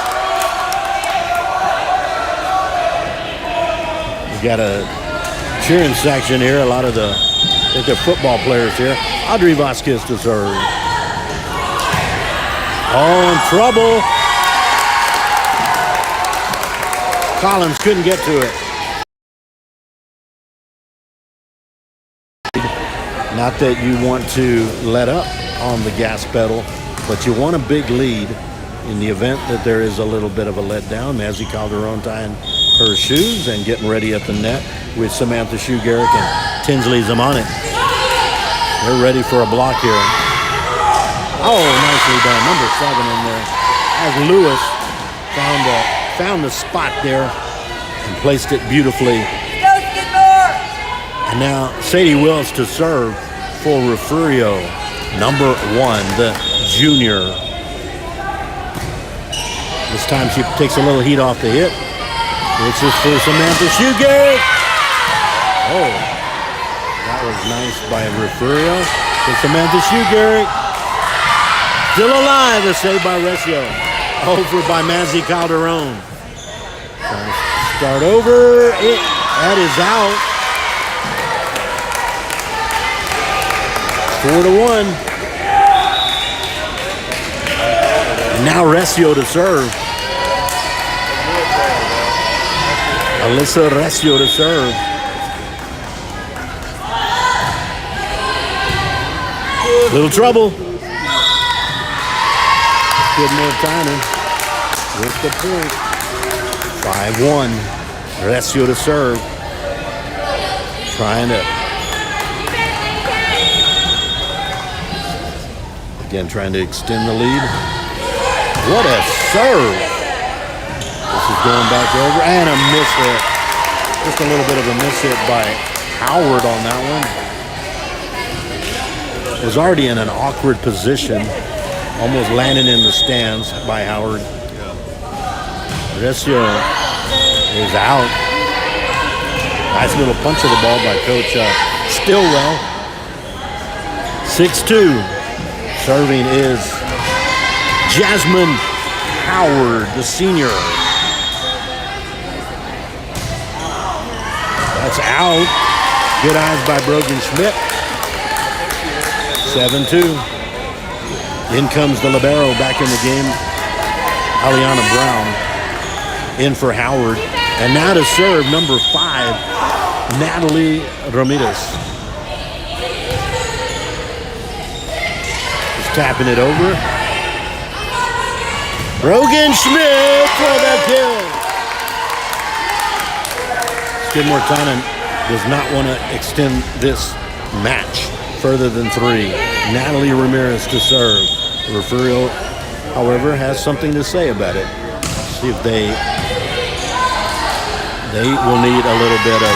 We got a cheering section here, a lot of the I think they're football players here. Audrey Vasquez to serve. Oh, in trouble. Collins couldn't get to it. Not that you want to let up on the gas pedal, but you want a big lead in the event that there is a little bit of a letdown. Mazzy Calderon tying her shoes and getting ready at the net with Samantha Shoe-Garrick and Tinsley Zamonic. They're ready for a block here. Oh, nicely done. Number 7 in there. As Lewis found the spot there and placed it beautifully. And now Sadie Wills to serve for Refugio. Number 1, the junior. This time she takes a little heat off the hip. This is for Samantha Shoe-Garrick. Oh. That was nice by Refugio. And Samantha Shoe-Garrick. Still alive, a save by Resio. Over by Mazzy Calderon. Start over. That is out. 4-1. And now Resio to serve. Alyssa Resio to serve. Little trouble. Skidmore-Tynan with the point. 5-1. Resio to serve. Trying to extend the lead. What a serve. This is going back over. And a miss hit. Just a little bit of a miss hit by Howard on that one. Was already in an awkward position Almost landing in the stands by Howard. Refugio is out. Nice little punch of the ball by Coach Stillwell. 6-2. Serving is Jasmine Howard, the senior. That's out. Good eyes by Brogan Schmidt. 7-2. In comes the libero back in the game. Aliana Brown in for Howard. And now to serve number 5, Natalie Ramirez. Just tapping it over. Brogan Schmidt for the kill. Skidmore-Tynan does not want to extend this match further than 3. Natalie Ramirez to serve. Refugio, however, has something to say about it. See if they will need a little bit of...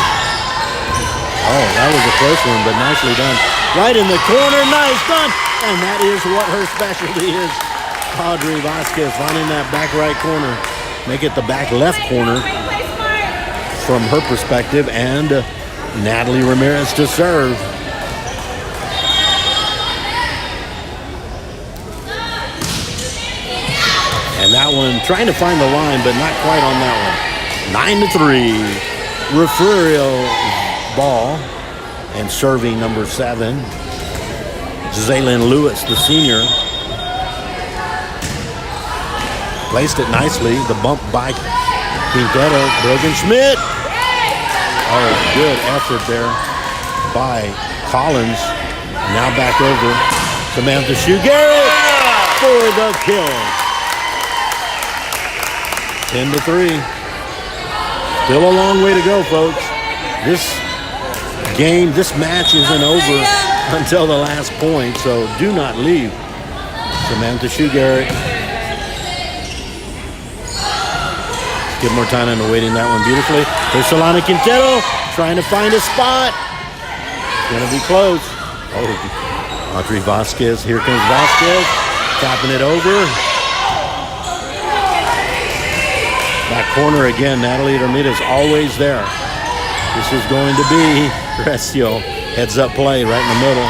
Oh, that was a close one, but nicely done. Right in the corner, nice done. And that is what her specialty is. Audrey Vasquez finding that back right corner. Make it the back left corner from her perspective. And Natalie Ramirez to serve. And that one, trying to find the line, but not quite on that one. 9-3. Refugio ball. And serving number 7. Zaylin Lewis, the senior. Placed it nicely. The bump by Quintero. Brogan Schmidt. Oh, good effort there by Collins. Now back over. Samantha Shugaric for the kill. 10-3. Still a long way to go, folks. This game, this match isn't over until the last point, so do not leave. Samantha Shugaric. Skidmore-Tynan awaiting that one beautifully. There's Solana Quintero trying to find a spot. Gonna be close. Oh, Audrey Vasquez. Here comes Vasquez. Tapping it over. Back corner again. Natalie Ramirez always there. This is going to be Refugio. Heads up play right in the middle.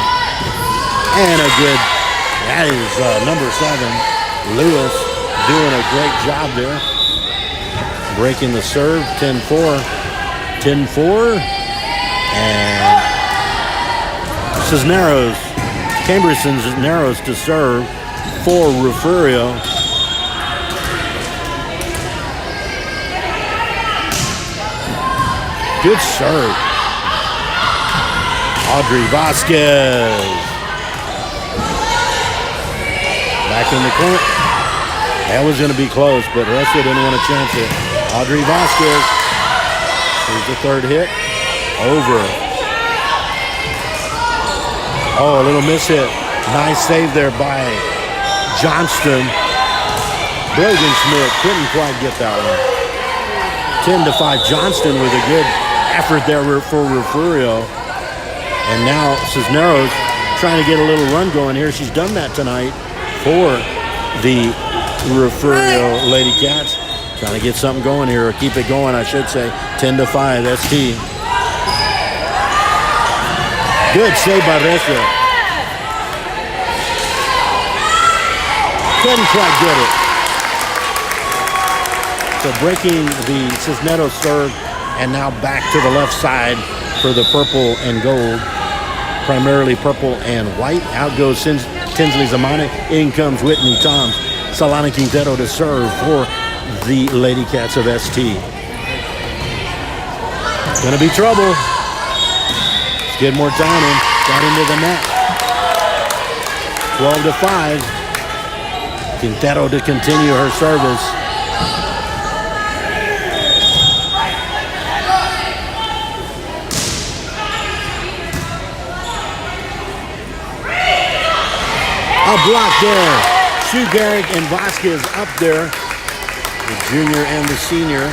And a good, that is number 7. Lewis doing a great job there. Breaking the serve, 10-4. 10-4. And Cisneros, Cambridge Cisneros to serve for Refugio. Good serve. Audrey Vasquez. Back in the corner. That was going to be close, but Refugio didn't want to chance it. Audrey Vasquez. Here's the third hit. Over. Oh, a little miss hit. Nice save there by Johnston. Brogan Schmidt couldn't quite get that one. 10-5. Johnston with a good effort there for Refugio. And now Cisneros trying to get a little run going here. She's done that tonight for the Refugio Lady Cats. Trying to get something going here, or keep it going, I should say. 10-5, ST. Good save by Refugio. Couldn't quite get it. So breaking the Cisneros serve, and now back to the left side for the purple and gold. Primarily purple and white. Out goes Tinsley Zamani. In comes Whitney Toms. Solana Quintero to serve for the Lady Cats of ST. Gonna be trouble. Skidmore-Tynan got into the net. 12-5. Quintero to continue her service. A block there. Shugaric and Vasquez up there. The junior and the senior.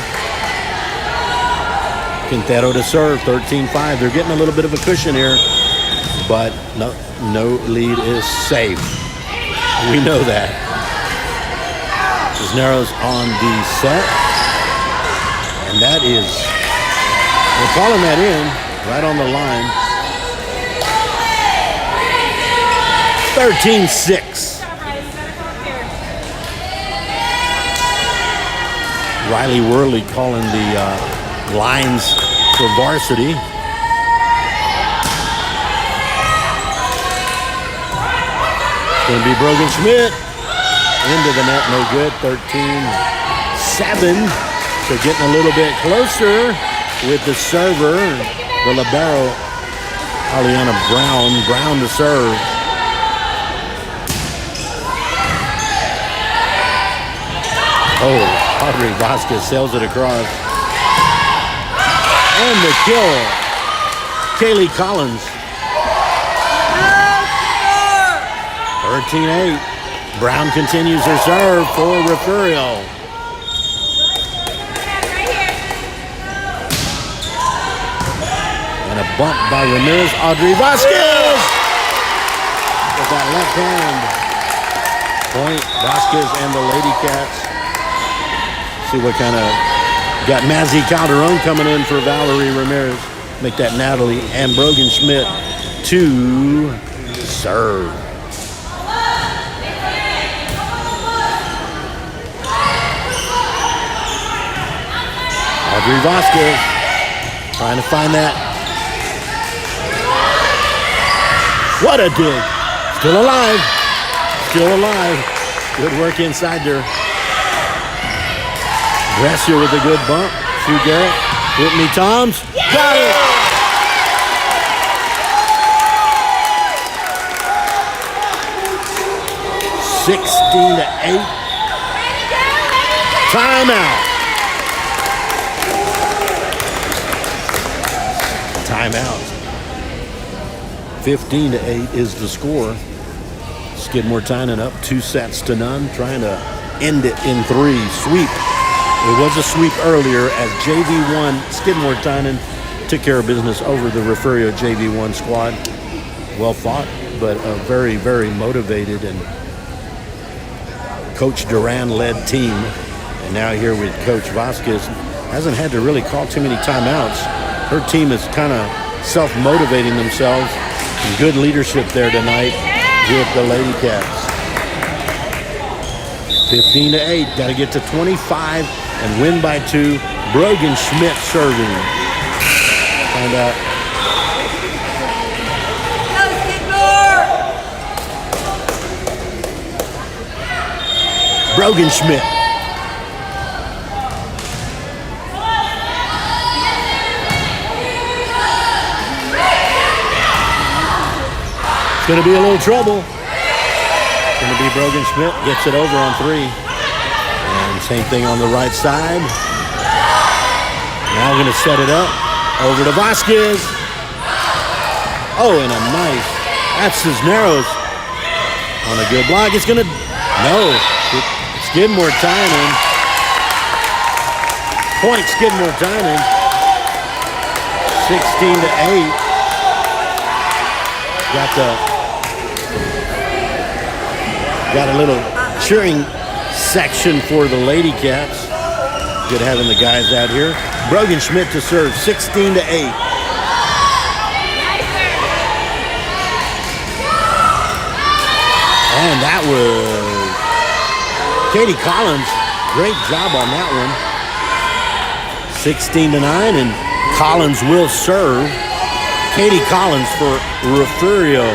Quintero to serve, 13-5. They're getting a little bit of a cushion here, but no lead is safe. We know that. Cisneros on the set. And that is, we're calling that in, right on the line. 13-6. Riley Worley calling the lines for Varsity. Going to be Brogan Schmidt. Into the net, no good. 13-7. So getting a little bit closer with the server, the libero, Aliana Brown. Brown to serve. Oh, Audrey Vasquez sails it across. And the kill. Kaylee Collins. 13-8. Brown continues her serve for Refugio. And a bump by Ramirez. Audrey Vasquez with that left hand. Point, Vasquez and the Lady Cats. See what kind of, got Mazzy Calderon coming in for Valerie Ramirez. Make that Natalie and Brogan Schmidt to serve. Audrey Vasquez trying to find that. What a dig. Still alive. Still alive. Good work inside there. Gressier with a good bump. Sue Garrett. Whitney Toms. Got it. (16-8). Timeout. Timeout. 15-8 is the score. Skidmore-Tynan up 2-0, trying to end it in 3. Sweep. It was a sweep earlier as JV1 Skidmore-Tynan took care of business over the Refugio JV1 squad. Well fought, but a very, very motivated and Coach Duran-led team. And now here with Coach Vasquez, hasn't had to really call too many timeouts. Her team is kind of self-motivating themselves. Some good leadership there tonight with the Lady Cats. 15-8, got to get to 25 and win by 2. Brogan Schmidt serving. Find out. Brogan Schmidt. It's going to be a little trouble. It's going to be Brogan Schmidt. Gets it over on 3. And same thing on the right side. Now we're going to set it up. Over to Vasquez. Oh, and a nice. That's Cisneros on a good block. It's going to. No. Skidmore-Tynan. Point Skidmore-Tynan. 16-8. Got a little cheering section for the Lady Cats. Good having the guys out here. Brogan Schmidt to serve, 16-8. And that was Katie Collins. Great job on that one. 16-9, and Collins will serve. Katie Collins for Refugio.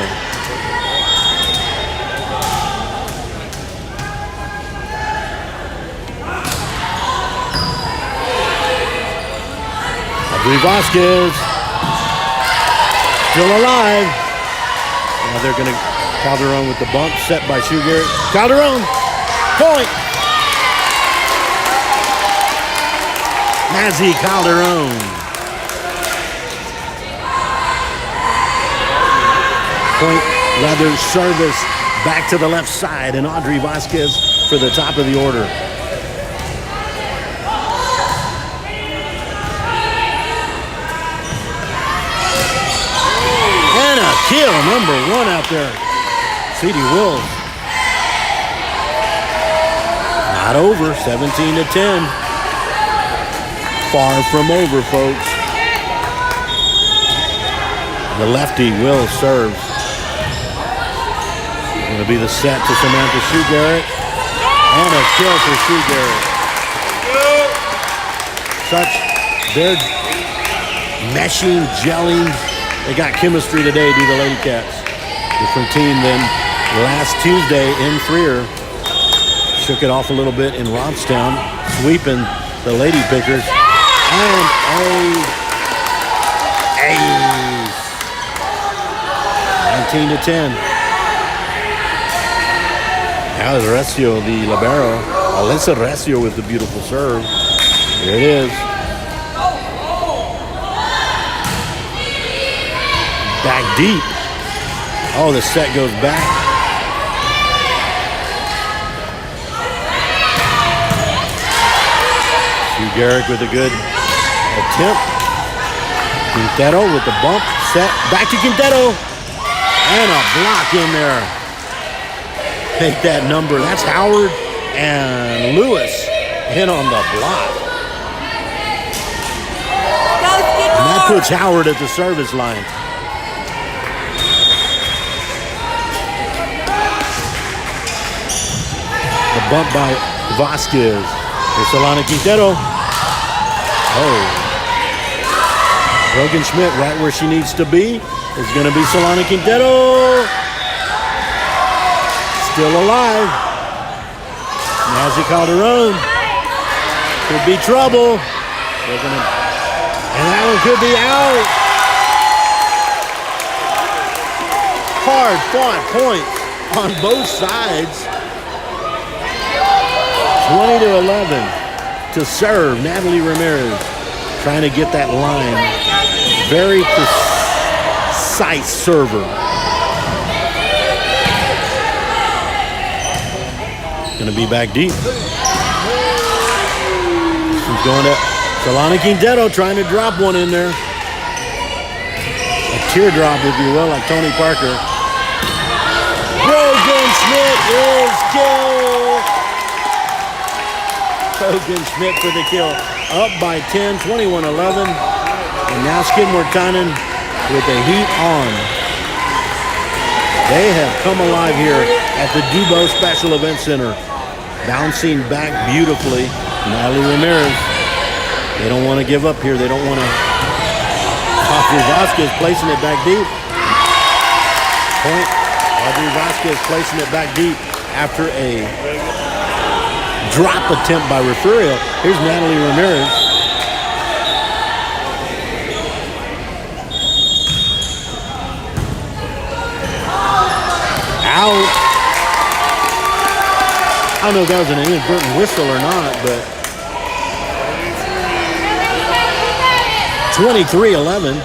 Audrey Vasquez still alive. Now they're going to Calderon with the bump, set by Sugar. Calderon, point. Mazzy Calderon. Point, rather, service back to the left side, and Audrey Vasquez for the top of the order. And a kill, number 1 out there. C.D. Wills. Not over, 17-10. Far from over, folks. The lefty will serve. Going to be the set to Samantha Sue Garrett. And a kill for Sue Garrett. They're meshing, gelling. They got chemistry today, do the Lady Cats. Different team than last Tuesday in Freer. Shook it off a little bit in Robstown, sweeping the Lady Pickers. And ace. 19-10. Now is Recio, the libero. Alyssa Recio with the beautiful serve. Here it is. Back deep. Oh, the set goes back. Sue Garrick with a good attempt. Quintero with the bump. Set. Back to Quintero. And a block in there. Take that number. That's Howard and Lewis in on the block. And that puts Howard at the service line. The bump by Vasquez. Here's Solana Quintero. Oh. Rogan Schmidt right where she needs to be. Is going to be Solana Quintero. Still alive. Nancy Calderon. Could be trouble. And that one could be out. Hard fought points on both sides. 20-11 to serve. Natalie Ramirez trying to get that line. Very precise server. Going to be back deep. She's going to Solana Quintero trying to drop one in there. A teardrop, if you will, like Tony Parker. Rogan Schmidt is killed. Rogan Schmidt for the kill. Up by 10, 21-11. And now Skidmore-Tynan with the heat on. They have come alive here at the Dubo Special Event Center. Bouncing back beautifully. Natalie Ramirez. They don't want to give up here. They don't want to. Audrey Vasquez placing it back deep. Point. Audrey Vasquez placing it back deep after a drop attempt by Refugio. Here's Natalie Ramirez. Out. I don't know if that was an inadvertent whistle or not, but 23-11.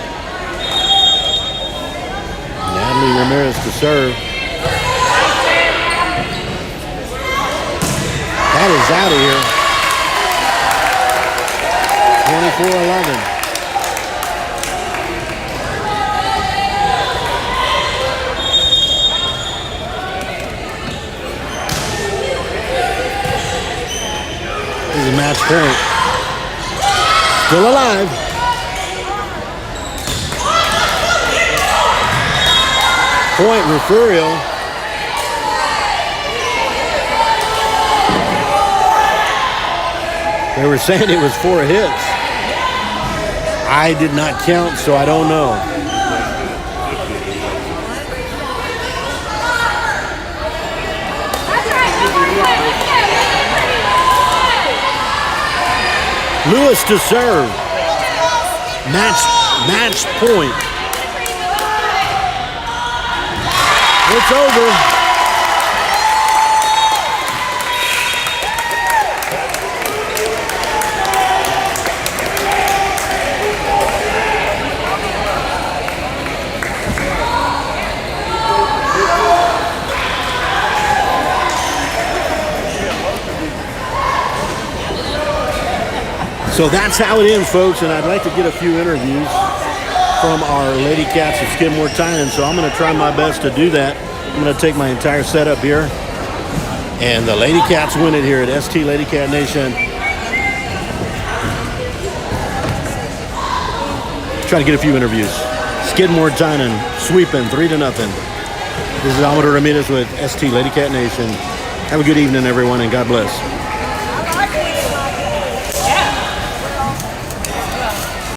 Natalie Ramirez to serve. That is out of here. 24-11. This is a match point. Still alive. Point, Refugio. They were saying it was 4 hits. I did not count, so I don't know. Lewis to serve. Match point. It's over. So that's how it ends, folks, and I'd like to get a few interviews from our Lady Cats of Skidmore-Tynan, so I'm going to try my best to do that. I'm going to take my entire setup here. And the Lady Cats win it here at ST Lady Cat Nation. Trying to get a few interviews. Skidmore-Tynan sweeping 3-0. This is Amador Ramirez with ST Lady Cat Nation. Have a good evening, everyone, and God bless.